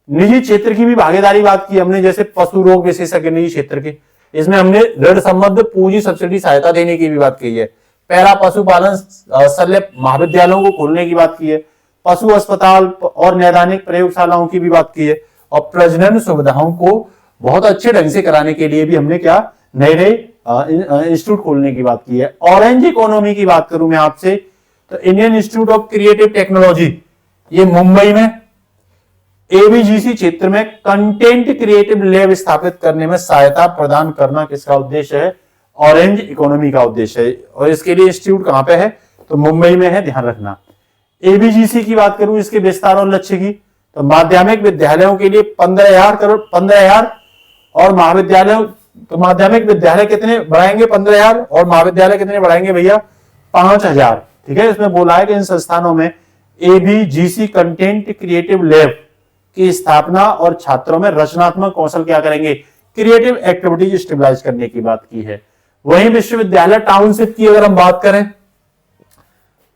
निजी क्षेत्र की भी भागीदारी बात की हमने, जैसे पशु रोग विशेषज्ञ निजी क्षेत्र के, इसमें हमने ऋण संबद्ध पूंजी सब्सिडी सहायता देने की भी बात की है। पैरा पशुपालन शल्य महाविद्यालयों को खोलने की बात की है। पशु अस्पताल और नैदानिक प्रयोगशालाओं की भी बात की है। और प्रजनन सुविधाओं को बहुत अच्छे ढंग से कराने के लिए भी हमने क्या नए नए इंस्टीट्यूट खोलने की बात की है। ऑरेंज इकोनॉमी की बात करूं मैं आपसे, तो Indian institute of creative technology, ये मुंबई में ABGC क्षेत्र में कंटेंट क्रिएटिव लैब स्थापित करने में सहायता प्रदान करना किसका उद्देश्य है, ऑरेंज इकोनॉमी का उद्देश्य है। और इसके लिए इंस्टीट्यूट कहां पे है, तो मुंबई में है, ध्यान रखना। ABGC की बात करूं इसके विस्तार और लक्ष्य की, तो माध्यमिक विद्यालयों के लिए 15,000 करोड़, 15,000, और महाविद्यालयों, तो माध्यमिक विद्यालय कितने बढ़ाएंगे, 15,000, और महाविद्यालय कितने बढ़ाएंगे भैया, 5,000, ठीक है। इसमें बोला है कि इन संस्थानों में ABGC कंटेंट क्रिएटिव लैब की स्थापना और छात्रों में रचनात्मक कौशल क्या करेंगे, क्रिएटिव एक्टिविटीज स्टेबलाइज करने की बात की है। वहीं विश्वविद्यालय टाउनशिप की अगर हम बात करें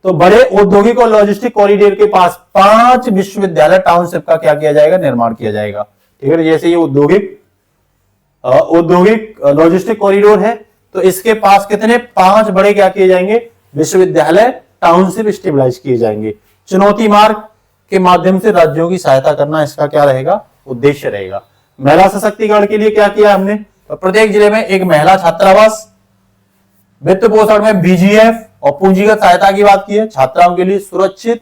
तो बड़े औद्योगिक और लॉजिस्टिक कॉरिडोर के पास 5 विश्वविद्यालय टाउनशिप का क्या किया जाएगा, निर्माण किया जाएगा, ठीक है। जैसे ये औद्योगिक लॉजिस्टिक कॉरिडोर है, तो इसके पास कितने 5 बड़े क्या किए जाएंगे, विश्वविद्यालय टाउनशिप स्टेबलाइज किए जाएंगे। चुनौती मार्ग के माध्यम से राज्यों की सहायता करना इसका क्या रहेगा, उद्देश्य रहेगा। महिला सशक्तिकरण के लिए क्या किया हमने, तो प्रत्येक जिले में एक महिला छात्रावास, वित्त पोषण में BGF और पूंजीगत सहायता की बात की है। छात्राओं के लिए सुरक्षित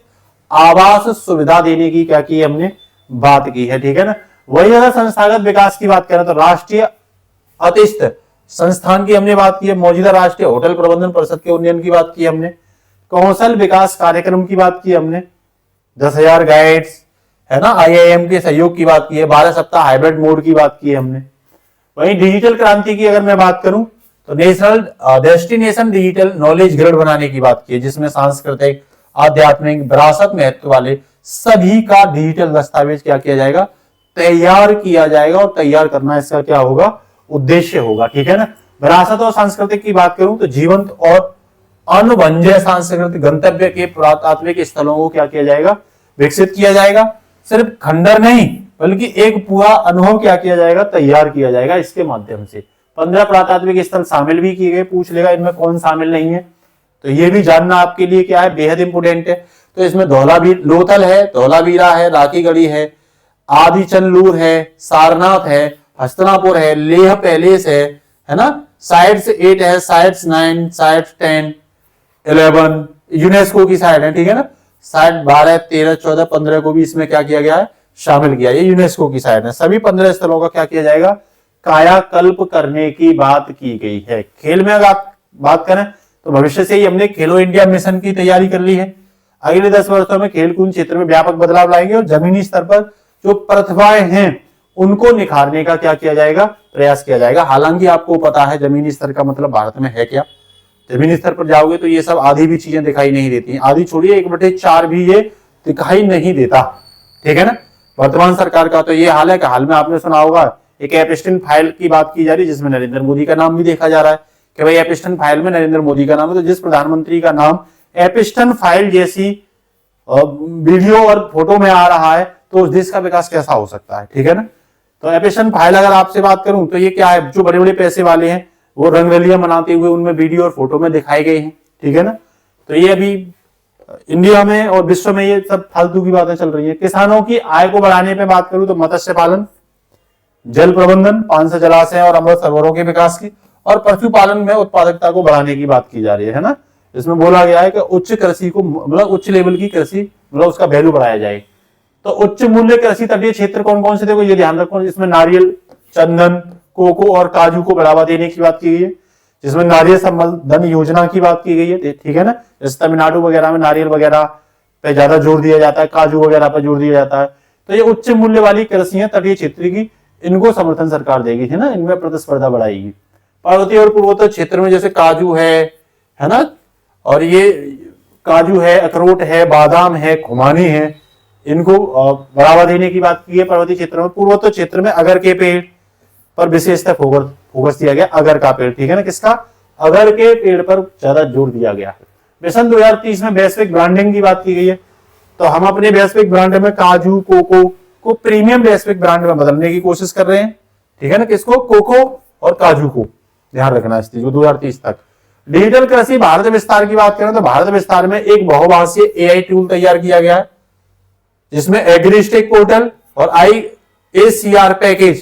आवास सुविधा देने की क्या की हमने, बात की है, ठीक है ना। वही अगर संस्थागत विकास की बात करें तो राष्ट्रीय अतिस्थ संस्थान की हमने बात की है। मौजूदा राष्ट्रीय होटल प्रबंधन परिषद के उन्नयन की बात की हमने। कौशल विकास कार्यक्रम की बात की हमने, 10,000 गाइड्स, है ना, IIM के सहयोग की बात की है, 12 सप्ताह हाइब्रिड मोड की बात की है हमने। वहीं डिजिटल क्रांति की अगर मैं बात करूं तो national destination digital knowledge grid बनाने की बात की है, जिसमें सांस्कृतिक, आध्यात्मिक, विरासत महत्व वाले सभी का डिजिटल दस्तावेज क्या किया जाएगा, तैयार किया जाएगा। और तैयार करना इसका क्या होगा, उद्देश्य होगा, ठीक है ना। विरासत और सांस्कृतिक की बात करूं तो जीवंत और अनुभवजन्य सांस्कृतिक गंतव्य के पुरातात्विक स्थलों को क्या किया जाएगा, विकसित किया जाएगा। सिर्फ खंडर नहीं बल्कि एक पूरा अनुभव क्या किया जाएगा, तैयार किया जाएगा इसके माध्यम से। 15 पुरातात्विक स्थल शामिल भी किए गए, पूछ लेगा इनमें कौन शामिल नहीं है, तो ये भी जानना आपके लिए क्या है, बेहद इंपोर्टेंट है। तो इसमें धौलावीर लोथल है, धौलावीरा है, राखीगढ़ी है, आदिचनलूर है, सारनाथ है, हस्तिनापुर है, लेह पैलेस है ना, साइट्स 8 है, साइट्स 9, साइट्स 10, 11 यूनेस्को की साइट है, ठीक है ना। साइट 12, 13, 14, 15 को भी इसमें क्या किया गया है, शामिल किया। ये यूनेस्को की साइट है। सभी 15 स्थलों का क्या किया जाएगा, कायाकल्प करने की बात की गई है। खेल में अगर आप बात करें तो भविष्य से ही हमने खेलो इंडिया मिशन की तैयारी कर ली है। अगले 10 वर्षों में खेल कूद क्षेत्र में व्यापक बदलाव लाएंगे और जमीनी स्तर पर जो प्रतिभाएं हैं उनको निखारने का क्या किया जाएगा, प्रयास किया जाएगा। हालांकि आपको पता है जमीनी स्तर का मतलब भारत में है क्या, जमीनी स्तर पर जाओगे तो ये सब आधी भी चीजें दिखाई नहीं देती हैं, आधी छोड़िए 1/4 भी ये दिखाई नहीं देता, ठीक है ना। वर्तमान सरकार का तो ये हाल है कि हाल में आपने सुना होगा एक एपिस्टन फाइल की बात की जा रही है, जिसमें नरेंद्र मोदी का नाम भी देखा जा रहा है कि भाई एपिस्टन फाइल में नरेंद्र मोदी का नाम है। तो जिस प्रधानमंत्री का नाम एपिस्टन फाइल जैसी वीडियो और फोटो में आ रहा है तो उस देश का विकास कैसा हो सकता है, ठीक है ना। तो एपिस्टन फाइल अगर आपसे बात करूं तो ये क्या है, जो बड़े बड़े पैसे वाले हैं वो रंगरलियां मनाते हुए उनमें वीडियो और फोटो में दिखाए गए हैं, ठीक है ना। तो ये अभी इंडिया में और विश्व में ये सब फालतू की बातें चल रही है। किसानों की आय को बढ़ाने पे बात करूं तो मत्स्य पालन, जल प्रबंधन, 500 जलाशय और अमृत सरोवरों के विकास की, और पशुपालन में उत्पादकता को बढ़ाने की बात की जा रही है ना। इसमें बोला गया है कि उच्च कृषि को मतलब उच्च लेवल की कृषि मतलब उसका वैल्यू बढ़ाया जाए। तो उच्च मूल्य कृषि तटीय क्षेत्र कौन कौन से, देखो ये ध्यान रखो, इसमें नारियल, चंदन, कोको और काजू को बढ़ावा देने की बात की गई है, जिसमें नारियल संवर्धन योजना की बात की गई है, ठीक है ना। जैसे तमिलनाडु वगैरह में नारियल वगैरह पे ज्यादा जोर दिया जाता है, काजू वगैरह पर जोर दिया जाता है। तो ये उच्च मूल्य वाली कृषि है तटीय क्षेत्र की, इनको समर्थन सरकार देगी, है ना, इनमें प्रतिस्पर्धा बढ़ाएगी। पर्वतीय और पूर्वोत्तर क्षेत्र में जैसे काजू है ना, और ये काजू है, अखरोट है, बादाम है, खुमानी है, इनको बढ़ावा देने की बात की है पर्वतीय क्षेत्र में। पूर्वोत्तर क्षेत्र में अगर के पेड़ पर विशेषतः फोकस दिया गया, अगर का पेड़, ठीक है ना, किसका, अगर के पेड़ पर ज्यादा जोर दिया गया है। मिशन 2030 में वैश्विक ब्रांडिंग की बात की गई है, तो हम अपने वैश्विक ब्रांड में काजू, कोको को प्रीमियम वैश्विक ब्रांड में बदलने की कोशिश कर रहे हैं, ठीक है ना, किसको, कोको और काजू को, ध्यान रखना इस चीज को 2030 तक। डिजिटल कृषि भारत विस्तार की बात करें तो भारत विस्तार में एक बहुभाषीय AI टूल तैयार किया गया है, जिसमें एग्रीस्टेक पोर्टल और IACR पैकेज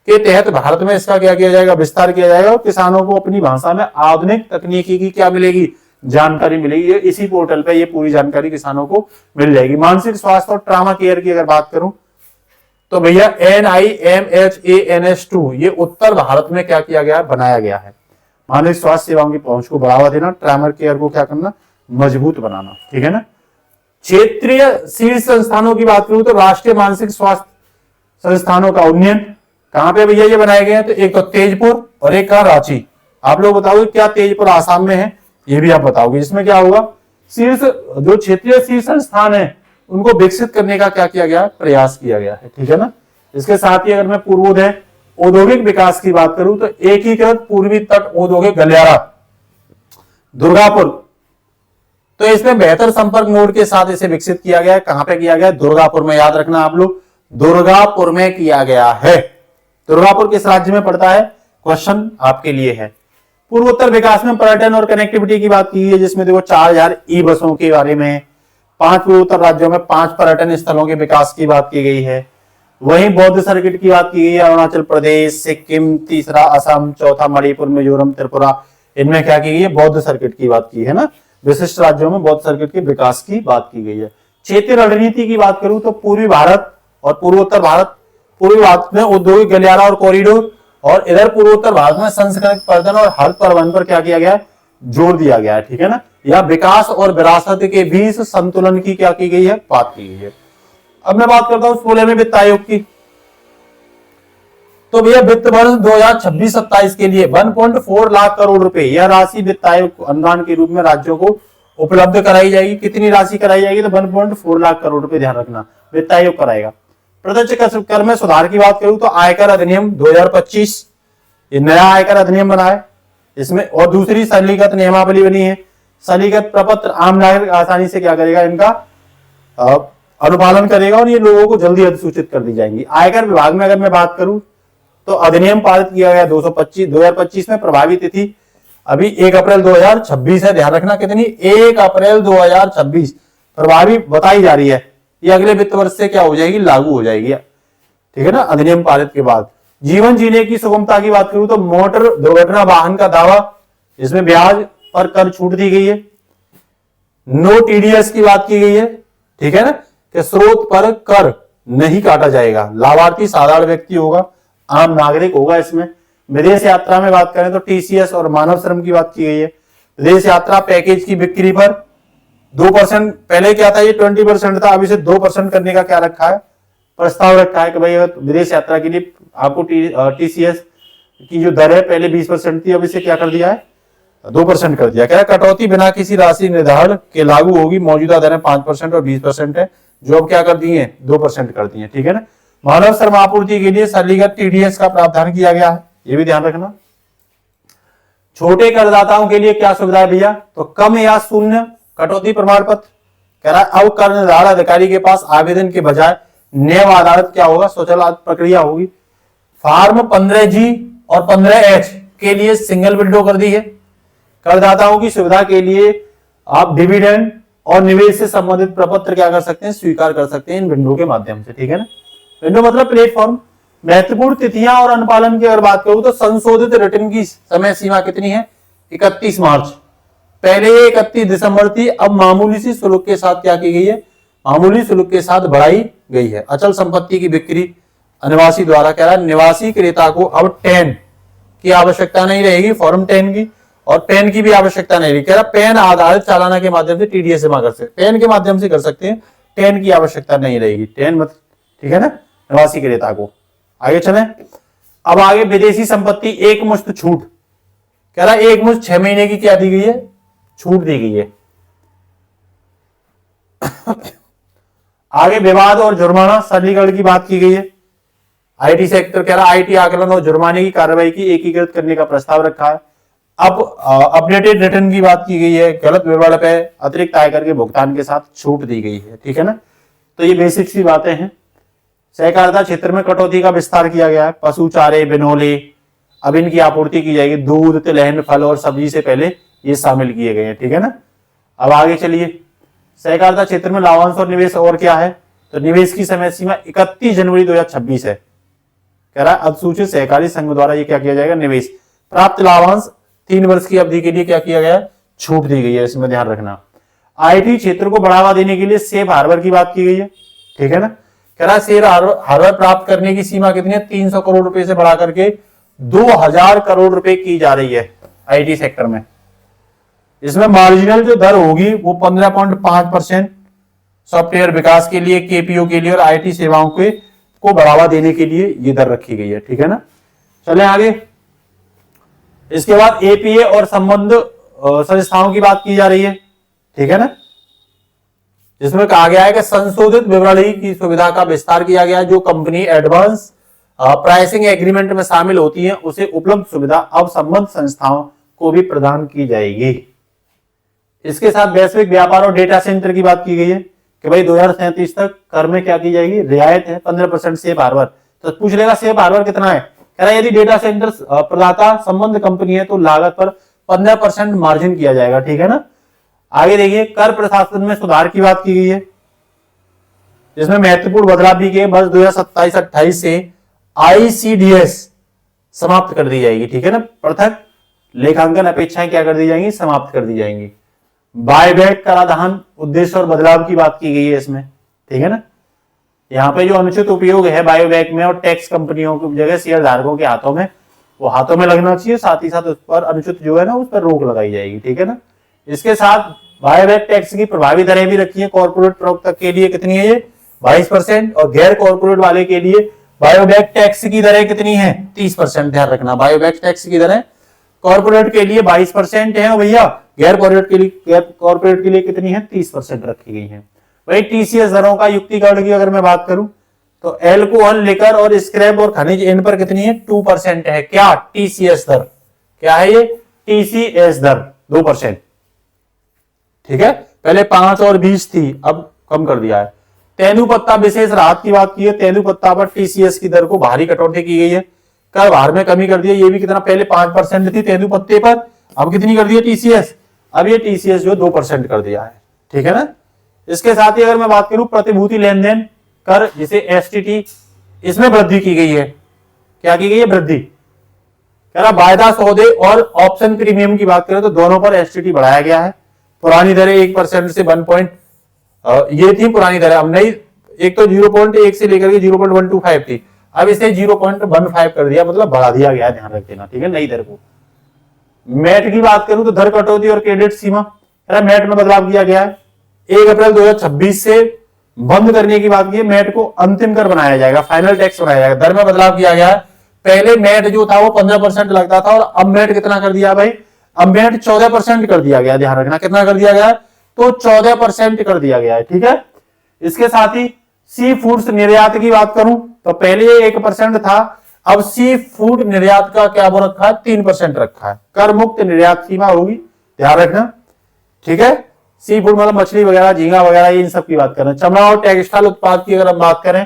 के तहत भारत में इसका क्या किया जाएगा, विस्तार किया जाएगा, और किसानों को अपनी भाषा में आधुनिक तकनीकी की क्या मिलेगी, जानकारी मिलेगी। इसी पोर्टल पे ये पूरी जानकारी किसानों को मिल जाएगी। मानसिक स्वास्थ्य और ट्रामा केयर की अगर बात करूं तो भैया NIMHANS2 ये उत्तर भारत में क्या किया गया है, बनाया गया है। मानसिक स्वास्थ्य सेवाओं की पहुंच को बढ़ावा देना, ट्रामा केयर को क्या करना, मजबूत बनाना, ठीक है ना। क्षेत्रीय शीर्ष संस्थानों की बात करूं तो राष्ट्रीय मानसिक स्वास्थ्य संस्थानों का उन्नयन कहां पे भैया ये बनाए गए हैं, तो एक तो तेजपुर और एक का रांची। आप लोग बताओगे क्या तेजपुर आसाम में है, ये भी आप बताओगे। इसमें क्या होगा, शीर्ष जो क्षेत्रीय शीर्ष संस्थान है उनको विकसित करने का क्या किया गया, प्रयास किया गया है, ठीक है ना। इसके साथ ही अगर मैं पूर्वोदय औद्योगिक विकास की बात करूं तो एकीकृत पूर्वी तट औद्योगिक गलियारा दुर्गापुर, तो इसमें बेहतर संपर्क नोड के साथ इसे विकसित किया गया है। कहां पे किया गया है, दुर्गापुर में, याद रखना आप लोग, दुर्गापुर में किया गया है। दुर्गापुर किस राज्य में पड़ता है, क्वेश्चन आपके लिए है। पूर्वोत्तर विकास में पर्यटन और कनेक्टिविटी की बात की है, जिसमें देखो 4000 ई बसों के बारे में, 5 पूर्वोत्तर राज्यों में 5 पर्यटन स्थलों के विकास की बात की गई है। वहीं बौद्ध सर्किट की बात की गई है, अरुणाचल प्रदेश, सिक्किम, तीसरा असम, चौथा मणिपुर, मिजोरम, त्रिपुरा, इनमें क्या की गई है, बौद्ध सर्किट की बात की है ना। विशिष्ट राज्यों में बौद्ध सर्किट के विकास की बात की गई है। क्षेत्रीय रणनीति की बात करूं तो पूर्वी भारत और पूर्वोत्तर भारत, पूर्वी भारत में औद्योगिक गलियारा और कॉरिडोर, और इधर पूर्वोत्तर भारत में संस्कृत पर्यटन और हरित परिवहन पर क्या किया गया है, जोर दिया गया है, ठीक है ना। या विकास और विरासत के बीच संतुलन की क्या की गई है, बात की गई है। अब मैं बात करता हूं 16वें वित्त आयोग की। तो भैया वित्त वर्ष 2026-27 के लिए 1.4 लाख करोड़ रुपए यह राशि वित्त आयोग अनुदान के रूप में राज्यों को उपलब्ध कराई जाएगी। कितनी राशि कराई जाएगी? तो 1.4 लाख करोड़ रुपए, ध्यान रखना, वित्त आयोग कराएगा। प्रत्यक्ष कर में सुधार की बात करूं तो आयकर अधिनियम 2025, ये नया आयकर अधिनियम बना है इसमें, और दूसरी सरलीकृत नियमावली बनी है। सरलीकृत प्रपत्र आम नागरिक आसानी से क्या करेगा, इनका अनुपालन करेगा और ये लोगों को जल्दी अधिसूचित कर दी जाएंगी। आयकर विभाग में अगर मैं बात करूं तो अधिनियम पारित किया गया 2025 में, प्रभावी तिथि अभी 1 अप्रैल 2026 है। ध्यान रखना कितनी, 1 अप्रैल 2026 प्रभावी बताई जा रही है। ये अगले वित्त वर्ष से क्या हो जाएगी, लागू हो जाएगी, ठीक है ना, अधिनियम पारित के बाद। जीवन जीने की सुगमता की बात करूं तो मोटर दुर्घटना वाहन का दावा, इसमें ब्याज पर कर छूट दी गई है। नो टीडीएस की बात की गई है, ठीक है ना, कि स्रोत पर कर नहीं काटा जाएगा। लाभार्थी साधारण व्यक्ति होगा, आम नागरिक होगा इसमें। विदेश यात्रा में बात करें तो टीसीएस और मानव श्रम की बात की गई है। विदेश यात्रा पैकेज की बिक्री पर 2%, पहले क्या था, ये 20% था, अब इसे 2% करने का क्या रखा है, प्रस्ताव रखा है कि भाई विदेश यात्रा के लिए आपको टीसीएस की जो दर है पहले 20% थी, अब इसे क्या कर दिया है, 2% कर दिया। क्या कटौती बिना किसी राशि निर्धारण के लागू होगी। मौजूदा दरें 5% और 20% है, जो अब क्या कर दी है, 2% कर दी है, ठीक है ना। मानव श्रम आपूर्ति के लिए सरलीकृत टीडीएस का प्रावधान किया गया है, ये भी ध्यान रखना। छोटे करदाताओं के लिए क्या सुविधा है भैया, तो कम या शून्य कटौती प्रमाण पत्र। कह रहा है अब कर निर्धारण अधिकारी के पास आवेदन के बजाय नियम आधारित क्या होगा, स्वचालित प्रक्रिया होगी। फॉर्म 15G और 15H के लिए सिंगल विंडो कर दी है। करदाताओं की सुविधा के लिए आप डिविडेंड और निवेश से संबंधित प्रपत्र क्या कर सकते हैं, स्वीकार कर सकते हैं इन विंडो के माध्यम से, ठीक है ना। विंडो मतलब प्लेटफॉर्म। महत्वपूर्ण तिथियां और अनुपालन की अगर बात करूं तो संशोधित रिटर्न की समय सीमा कितनी है, 31 मार्च। पहले 31 दिसंबर थी, अब मामूली सी शुल्क के साथ क्या की गई है, मामूली शुल्क के साथ बढ़ाई गई है। अचल संपत्ति की बिक्री अनिवासी द्वारा, कह रहा है निवासी क्रेता को अब 10 की आवश्यकता नहीं रहेगी, फॉर्म 10 की, और पेन की भी आवश्यकता नहीं रहेगी। कह रहा पेन आधारित चालाना के माध्यम से टीडीएस जमा कर सकते, पेन के माध्यम से कर सकते हैं, 10 की आवश्यकता नहीं रहेगी, 10 मत, ठीक है ना, निवासी क्रेता को। आगे चलें, अब आगे विदेशी संपत्ति एक मुश्त छूट, कह रहा एक मुश्त 6 महीने की क्या दी गई है, छूट दी गई है। आगे विवाद और जुर्माना सरलीकरण की बात की गई है। आईटी सेक्टर, कह रहा आईटी आकलन और जुर्माने की कार्रवाई की एकीकृत करने का प्रस्ताव रखा है। अब अपडेटेड रिटर्न की बात की गई है, गलत विवरण पे अतिरिक्त आयकर के भुगतान के साथ छूट दी गई है, ठीक है ना। तो ये बेसिक सी बातें हैं। सहकारिता क्षेत्र में कटौती का विस्तार किया गया है। पशु चारे, बिनोले, अब इनकी आपूर्ति की जाएगी। दूध, तिलहन, फल और सब्जी से पहले ये शामिल किए गए हैं, ठीक है ना। अब आगे चलिए, सहकारिता क्षेत्र में लाभांश और निवेश और क्या है, तो निवेश की समय सीमा 31 जनवरी 2026 है। कह रहा है अधिसूचित सहकारी संघ द्वारा ये क्या किया जाएगा, निवेश। प्राप्त लाभांश 3 वर्ष की अवधि के लिए क्या किया गया है, छूट दी गई है, इसमें ध्यान रखना। आईटी क्षेत्र को बढ़ावा देने के लिए सेफ हार्बर की बात की गई है, ठीक है ना। कह रहा है सेफ हार्बर प्राप्त करने की सीमा कितनी है, 300 करोड़ रुपए से बढ़ा करके 2000 करोड़ रुपए की जा रही है आईटी सेक्टर में। इसमें मार्जिनल जो दर होगी वो 15.5% सॉफ्टवेयर विकास के लिए, केपीओ के लिए और आईटी सेवाओं के को बढ़ावा देने के लिए ये दर रखी गई है, ठीक है ना। चलें आगे, इसके बाद एपीए और संबंध संस्थाओं की बात की जा रही है, ठीक है ना। जिसमें कहा गया है कि संशोधित विवरणी की सुविधा का विस्तार किया गया है। जो कंपनी एडवांस प्राइसिंग एग्रीमेंट में शामिल होती है उसे उपलब्ध सुविधा अब संबद्ध संस्थाओं को भी प्रदान की जाएगी। इसके साथ वैश्विक व्यापार और डेटा सेंटर की बात की गई है कि भाई 2037 तक कर में क्या की जाएगी, रियायत है 15% सेफ हार्बर। तो पूछ लेगा सेफ हार्बर कितना है, कह रहा है यदि डेटा सेंटर प्रदाता संबंध कंपनी है तो लागत पर 15% मार्जिन किया जाएगा, ठीक है ना। आगे देखिए, कर प्रशासन में सुधार की बात की गई है, जिसमें महत्वपूर्ण बदलाव भी किए। वर्ष 2027-28 से आईसीडीएस समाप्त कर दी जाएगी, ठीक है ना। पृथक लेखांकन अपेक्षाएं क्या कर दी जाएंगी, समाप्त कर दी जाएंगी। बायबैक कराधान उद्देश्य और बदलाव की बात की गई है इसमें, ठीक है ना। यहाँ पे जो अनुचित उपयोग है बायोबैक में और टैक्स कंपनियों की जगह शेयर धारकों के हाथों में, वो हाथों में लगना चाहिए। साथ ही साथ उस पर अनुचित जो है ना, उस पर रोक लगाई जाएगी, ठीक है ना। इसके साथ बायोबैक टैक्स की प्रभावी दरें भी रखी है। कॉर्पोरेट प्रवक्ता के लिए कितनी है ये, 22% और गैर कॉर्पोरेट वाले के लिए बायोबैक टैक्स की दरें कितनी है 30%। ध्यान रखना बायोबैक टैक्स की दरें कॉर्पोरेट के लिए 22% है भैया, गैर कॉर्पोरेट के लिए कितनी है 30% रखी गई है। वही टीसीएस दरों का युक्तिकरण की अगर मैं बात करूं तो एल्कोहल, लिकर और स्क्रैप और खनिज इन पर कितनी है 2% है। क्या टीसीएस दर, क्या है ये टीसीएस दर 2%। ठीक है, पहले 5 और 20 थी, अब कम कर दिया है। तेंदुपत्ता विशेष राहत की बात की है, तेंदुपत्ता पर टीसीएस की दर को भारी कटौती की गई है, कर भार में कमी कर दी है। ये भी कितना, पहले 5% थी तेंदुपत्ते पर, अब कितनी कर दी है टीसीएस, अब ये टीसीएस जो 2% कर दिया है। ठीक है ना। इसके साथ ही अगर मैं बात करूं प्रतिभूति लेन देन कर जिसे एसटीटी, इसमें वृद्धि की गई है। क्या की गई है वृद्धि, कह रहा वायदा सौदे और ऑप्शन प्रीमियम की बात करें तो दोनों पर एसटीटी बढ़ाया गया है। पुरानी दरें 1% से 1 ये थी पुरानी दरें, अब नई एक तो 0.1 से लेकर के 0.125 थी, अब इसे 0.15 कर दिया, मतलब बढ़ा दिया गया है, ध्यान रख देना। ठीक है, नई दर को। मैट की बात करूं तो दर कटौती और क्रेडिट सीमा, मैट में बदलाव किया गया है। 1 अप्रैल 2026 से बंद करने की बात की है, मैट को अंतिम कर बनाया जाएगा, फाइनल टैक्स बनाया जाएगा। दर में बदलाव किया गया है, पहले मैट जो था वो 15% लगता था और अब मैट कितना कर दिया भाई, अब मैट 14% कर दिया गया। ध्यान रखना कितना कर दिया गया है, तो 14% कर दिया गया है। ठीक है, इसके साथ ही सी फूड्स निर्यात की बात करूं तो पहले 1% था, अब सी फूड निर्यात का क्या वो रखा है 3% रखा है। कर मुक्त निर्यात सीमा होगी, ध्यान रखना। ठीक है, सी फूड मतलब मछली वगैरह, झींगा वगैरह, इन सब की बात करें। चमड़ा और टेक्सटाइल उत्पाद की अगर हम बात करें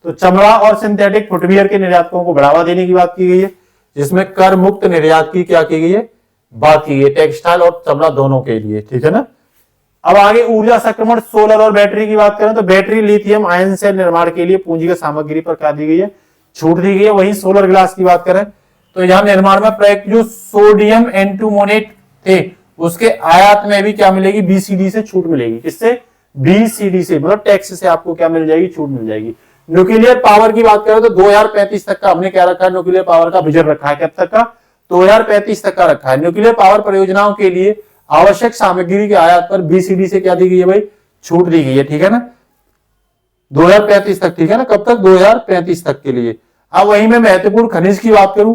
तो चमड़ा और सिंथेटिक फुटवियर के निर्यातकों को बढ़ावा देने की बात की गई है, जिसमें कर मुक्त निर्यात की क्या की गई है बात की गई है, टेक्सटाइल और चमड़ा दोनों के लिए। ठीक है ना। अब आगे ऊर्जा संक्रमण, सोलर और बैटरी की बात करें तो बैटरी लिथियम आयन सेल निर्माण के लिए पूंजीगत सामग्री पर क्या दी गई है छूट दी गई है। वहीं सोलर ग्लास की बात करें तो यहां निर्माण में प्रयुक्त जो सोडियम एंटीमोनेट थे उसके आयात में भी क्या मिलेगी बीसीडी से छूट मिलेगी। किससे, बीसीडी से, मतलब टैक्स से आपको क्या मिल जाएगी छूट मिल जाएगी। न्यूक्लियर पावर की बात करें तो 2035 तक का हमने क्या रखा है, न्यूक्लियर पावर का विजन रखा है, कब तक का 2035 तक का रखा है। न्यूक्लियर पावर परियोजनाओं के लिए आवश्यक सामग्री के आयात पर बीसीडी से क्या दी गई है भाई छूट दी गई है। ठीक है ना, 2035 तक। ठीक है ना, कब तक 2035 तक के लिए। अब वहीं में महत्वपूर्ण खनिज की बात करूं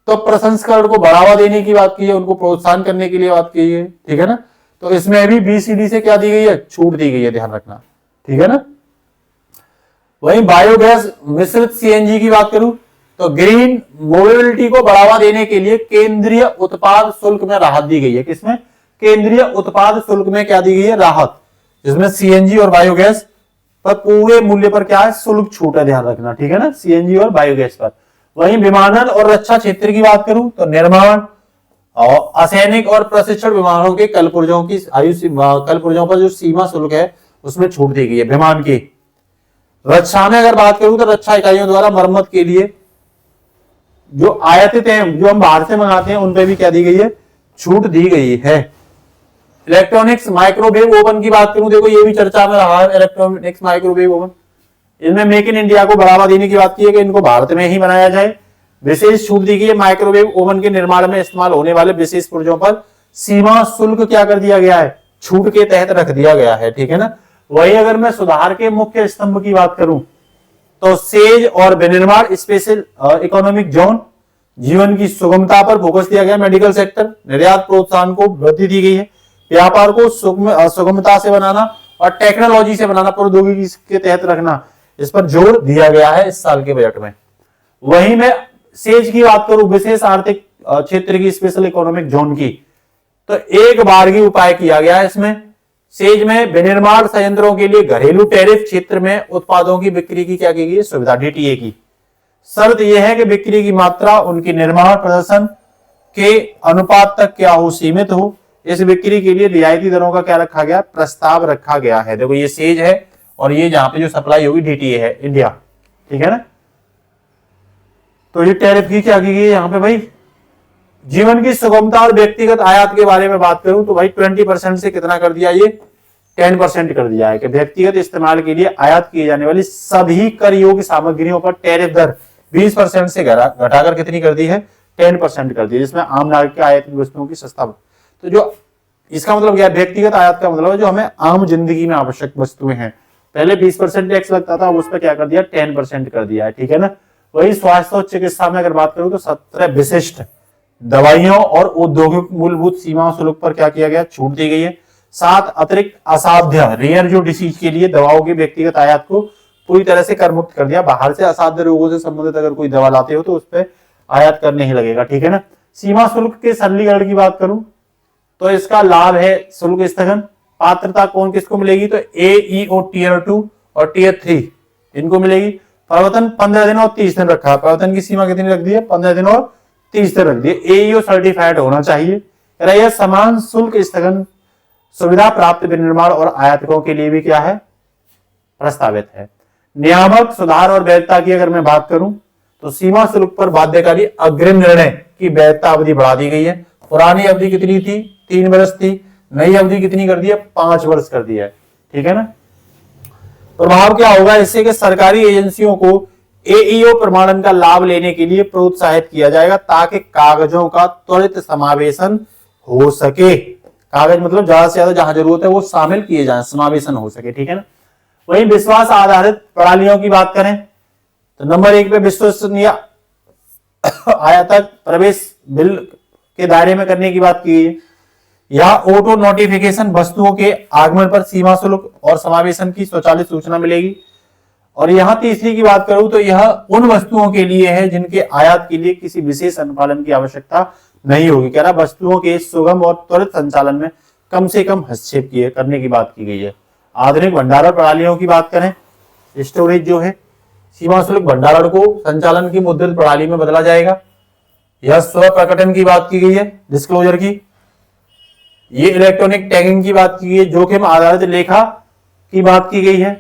तो प्रसंस्करण को बढ़ावा देने की बात की है, उनको प्रोत्साहन करने के लिए बात की है। ठीक है ना, तो इसमें भी बीसीडी से क्या दी गई है छूट दी गई है, ध्यान रखना। ठीक है ना। वहीं बायोगैस मिश्रित सीएनजी की बात करूं तो ग्रीन मोबिलिटी को बढ़ावा देने के लिए केंद्रीय उत्पाद शुल्क में राहत दी गई है। किसमें, केंद्रीय उत्पाद शुल्क में क्या दी गई है राहत, जिसमें सीएनजी और बायोगैस पर पूरे मूल्य पर क्या है शुल्क छूट है, ध्यान रखना। ठीक है ना, सीएनजी और बायोगैस पर। वहीं विमानन और रक्षा क्षेत्र की बात करूं तो निर्माण और असैनिक और प्रशिक्षण विमानों के कलपुर्जों की कलपुर्जों पर जो सीमा शुल्क है उसमें छूट दी गई है विमान की। रक्षा में अगर बात करूं तो रक्षा इकाइयों द्वारा मरम्मत के लिए जो आयातित हैं, जो हम बाहर से मंगाते हैं, उन पे भी क्या दी गई है छूट दी गई है। इलेक्ट्रॉनिक्स माइक्रोवेव ओवन की बात करूं, देखो ये भी चर्चा में रहा है, इलेक्ट्रॉनिक्स माइक्रोवेव ओवन। इनमें मेक इन इंडिया को बढ़ावा देने की बात की है कि इनको भारत में ही बनाया जाए। विशेष छूट दी गई है, माइक्रोवेव ओवन के निर्माण में इस्तेमाल होने वाले विशेष पुर्जों पर सीमा शुल्क क्या कर दिया गया है छूट के तहत रख दिया गया है। ठीक है ना। वही अगर मैं सुधार के मुख्य स्तंभ की बात करूं तो सेज और विनिर्माण स्पेशल इकोनॉमिक जोन, जीवन की सुगमता पर फोकस दिया गया। मेडिकल सेक्टर, निर्यात प्रोत्साहन को वृद्धि दी गई है। व्यापार को सुगमता से बनाना और टेक्नोलॉजी से बनाना, प्रौद्योगिकी के तहत रखना, इस पर जोर दिया गया है इस साल के बजट में। वहीं मैं सेज की बात करूं, विशेष आर्थिक क्षेत्र की, स्पेशल इकोनॉमिक जोन की, तो एक बारगी उपाय किया गया है इसमें। सेज में विनिर्माण संयंत्रों के लिए घरेलू टैरिफ क्षेत्र में उत्पादों की बिक्री की क्या की गई सुविधा, डीटीए की। शर्त यह है कि बिक्री की मात्रा उनकी निर्माण प्रदर्शन के अनुपात तक क्या हो, सीमित हो। इस बिक्री के लिए रियायती दरों का क्या रखा गया, प्रस्ताव रखा गया है। देखो ये सेज है और ये जहां पे जो सप्लाई होगी डीटीए है, इंडिया। ठीक है ना। तो ये टैरिफ की क्या की गई है यहाँ पे भाई। जीवन की सुगमता और व्यक्तिगत आयात के बारे में बात करूं तो भाई 20% से कितना कर दिया, ये 10% कर दिया है कि व्यक्तिगत इस्तेमाल के लिए आयात किए जाने वाली सभी कर योग्य सामग्रियों पर टैरिफ दर 20% से घटाकर कितनी कर दी है 10% कर दी है, जिसमें आम नागरिक के आयात की वस्तुओं की सस्ता। तो जो इसका मतलब क्या है, व्यक्तिगत आयात का मतलब है जो हमें आम जिंदगी में आवश्यक वस्तुएं हैं पहले 20% टैक्स लगता था, अब उस पर क्या कर दिया, 10% कर दिया है, ठीक है ना। वही स्वास्थ्य और चिकित्सा में अगर बात करूं तो 17 विशिष्ट दवाइयों और औद्योगिक मूलभूत सीमा शुल्क पर क्या किया गया, छूट दी गई है। 7 अतिरिक्त असाध्य रेयर जो डिसीज के लिए दवाओं के व्यक्तिगत आयात को पूरी तरह से कर मुक्त कर दिया। बाहर से असाध्य रोगों से संबंधित अगर कोई दवा लाते हो तो उस पर आयात कर नहीं लगेगा, ठीक है ना। सीमा शुल्क के सरलीकरण की बात करूं तो इसका लाभ है शुल्क स्थगन। पात्रता कौन किसको मिलेगी, तो AEO टीयर 2 और टीयर 3 इनको मिलेगी। प्रवर्तन 15 दिन और 30 दिन रखा है। प्रवर्तन की सीमा कितनी रख दी है, 15 दिन और 30 दिन रख दी है। AEO सर्टिफाइड होना चाहिए। यह समान शुल्क स्थगन सुविधा प्राप्त विनिर्माण और आयातकों के लिए भी क्या है, प्रस्तावित है। नियामक सुधार और वैधता की अगर मैं बात करूं तो सीमा शुल्क पर बाध्यकारी अग्रिम निर्णय की वैधता अवधि बढ़ा दी गई है। पुरानी अवधि कितनी थी, 3 वर्ष थी, नई अवधि कितनी कर दी है, 5 वर्ष कर दिया है, ठीक है ना। प्रभाव क्या होगा इससे कि सरकारी एजेंसियों को AEO प्रमाणन का लाभ लेने के लिए प्रोत्साहित किया जाएगा ताकि कागजों का त्वरित समावेशन हो सके। कागज मतलब ज्यादा से ज्यादा जहां जरूरत है वो शामिल किए जाए, समावेशन हो सके, ठीक है ना। वहीं विश्वास आधारित प्रणालियों की बात करें तो नंबर 1 पे विश्वसनीय आयातक प्रवेश बिल के दायरे में करने की बात की है। यह ऑटो नोटिफिकेशन वस्तुओं के आगमन पर सीमा शुल्क और समावेशन की स्वचालित सूचना मिलेगी। और यहां तीसरी की बात करूं तो यह उन वस्तुओं के लिए है जिनके आयात के लिए किसी विशेष अनुपालन की आवश्यकता नहीं होगी। कह रहा वस्तुओं के सुगम और त्वरित संचालन में कम से कम हस्तक्षेप करने की बात की गई है। आधुनिक भंडारण प्रणालियों की बात करें, स्टोरेज जो है, सीमा शुल्क भंडारण को संचालन की मुद्रित प्रणाली में बदला जाएगा। यह स्व प्रकटन की बात की गई है, डिस्क्लोजर की। ये इलेक्ट्रॉनिक टैगिंग की बात की गई है, जोखिम आधारित लेखा की बात की गई है।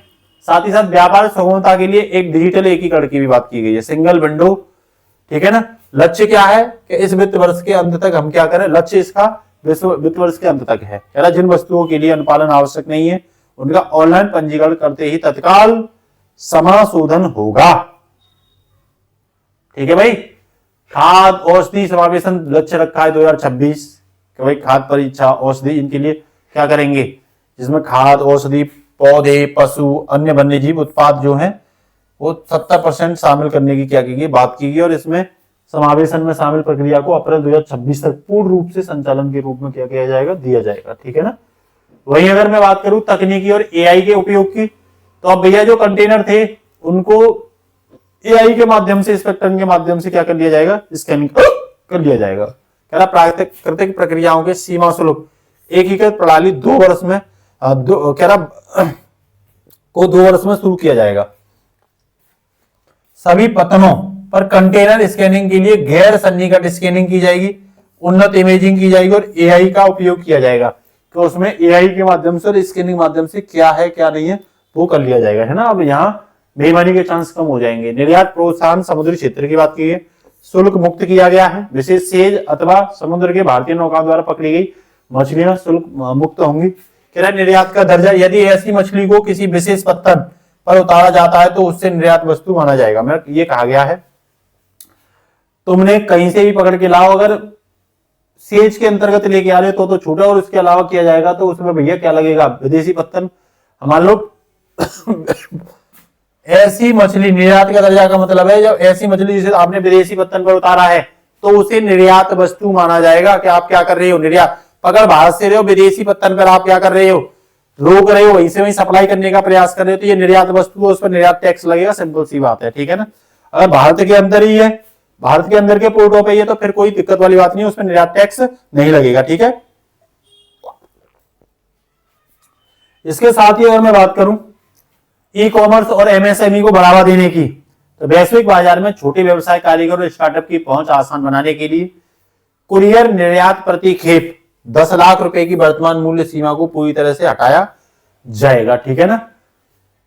साथ ही साथ व्यापार सुगमता के लिए एक डिजिटल एकीकरण की भी बात की गई है, सिंगल विंडो, ठीक है ना। लक्ष्य क्या है कि इस वित्त वर्ष के अंत तक हम क्या करें, लक्ष्य इसका वित्त वर्ष के अंत तक है। कह रहा जिन वस्तुओं के लिए अनुपालन आवश्यक नहीं है उनका ऑनलाइन पंजीकरण करते ही तत्काल समाशोधन होगा, ठीक है भाई। खाद औषधि समावेशन लक्ष्य रखा है 2026 कि भाई खाद परीक्षा औषधि इनके लिए क्या करेंगे, जिसमें खाद औषधि पौधे पशु अन्य वन्यजीव उत्पाद जो हैं वो 70% शामिल करने की क्या की गई, बात की गई। और इसमें समावेशन में शामिल प्रक्रिया को अप्रैल 2026 तक पूर्ण रूप से संचालन के रूप में क्या किया जाएगा, दिया जाएगा, ठीक है ना। वहीं अगर मैं बात करूं तकनीकी और AI के उपयोग की तो अब भैया जो कंटेनर थे उनको AI के माध्यम से, स्पेक्ट्रम के माध्यम से क्या कर लिया जाएगा, स्कैनिंग कर लिया जाएगा। कह रहा प्राकृतिक प्रक्रियाओं के सीमा शुल्क एकीकृत प्रणाली 2 वर्ष में कह रहा को 2 वर्ष में शुरू किया जाएगा। सभी पतनों पर कंटेनर स्कैनिंग के लिए गैर सन्निकट स्कैनिंग की जाएगी, उन्नत इमेजिंग की जाएगी और AI का उपयोग किया जाएगा। तो उसमें AI के माध्यम से और स्कैनिंग माध्यम से क्या है क्या नहीं है वो कर लिया जाएगा, है ना। अब यहाँ बेईमानी के चांस कम हो जाएंगे। निर्यात प्रोत्साहन समुद्री क्षेत्र की बात की है, शुल्क मुक्त किया गया है। विशेष सेज अथवा समुद्र के भारतीय नौका द्वारा पकड़ी गई मछलियां शुल्क मुक्त होंगी। कह रहा निर्यात का दर्जा, यदि ऐसी मछली को किसी विशेष पत्तन पर उतारा जाता है तो उससे निर्यात वस्तु माना जाएगा। मैं ये कहा गया है तुमने कहीं से भी पकड़ के लाओ, अगर सेज के अंतर्गत लेके आ रहे तो छूटा और उसके अलावा किया जाएगा तो उसमें भैया क्या लगेगा, विदेशी पत्तन। मान लो ऐसी मछली, निर्यात का दर्जा का मतलब है जब ऐसी मछली जिसे आपने विदेशी पत्तन पर उतारा है तो उसे निर्यात वस्तु माना जाएगा। कि आप क्या कर रहे हो, निर्यात पकड़ भारत से रहे हो, विदेशी पत्तन पर आप क्या कर रहे हो, रोक रहे हो, वहीं से वहीं सप्लाई करने का प्रयास कर रहे हो तो ये निर्यात वस्तु है, उस पर निर्यात टैक्स लगेगा। सिंपल सी बात है, ठीक है ना। अगर भारत के अंदर ही है, भारत के अंदर के पोर्टों पे ये तो फिर कोई दिक्कत वाली बात नहीं है, उसमें निर्यात टैक्स नहीं लगेगा, ठीक है। इसके साथ ही अगर मैं बात करूं ई कॉमर्स और MSME को बढ़ावा देने की, तो वैश्विक बाजार में छोटे व्यवसाय कारीगर और स्टार्टअप की पहुंच आसान बनाने के लिए कुरियर निर्यात प्रति खेप 10 लाख रुपए की वर्तमान मूल्य सीमा को पूरी तरह से हटाया जाएगा, ठीक है ना।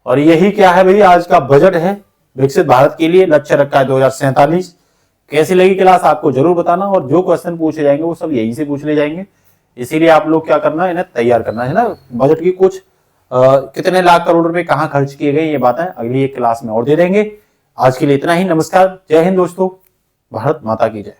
और यही क्या है भाई आज का बजट है विकसित भारत के लिए, लक्ष्य रखा है 2047। कैसी लगी क्लास आपको जरूर बताना, और जो क्वेश्चन पूछे जाएंगे वो सब यहीं से पूछ ले जाएंगे, इसीलिए आप लोग क्या करना है, इन्हें तैयार करना है ना। बजट की कुछ कितने लाख करोड़ रुपए कहां खर्च किए गए ये बातें अगली एक क्लास में और दे देंगे। आज के लिए इतना ही, नमस्कार, जय हिंद दोस्तों, भारत माता की जय।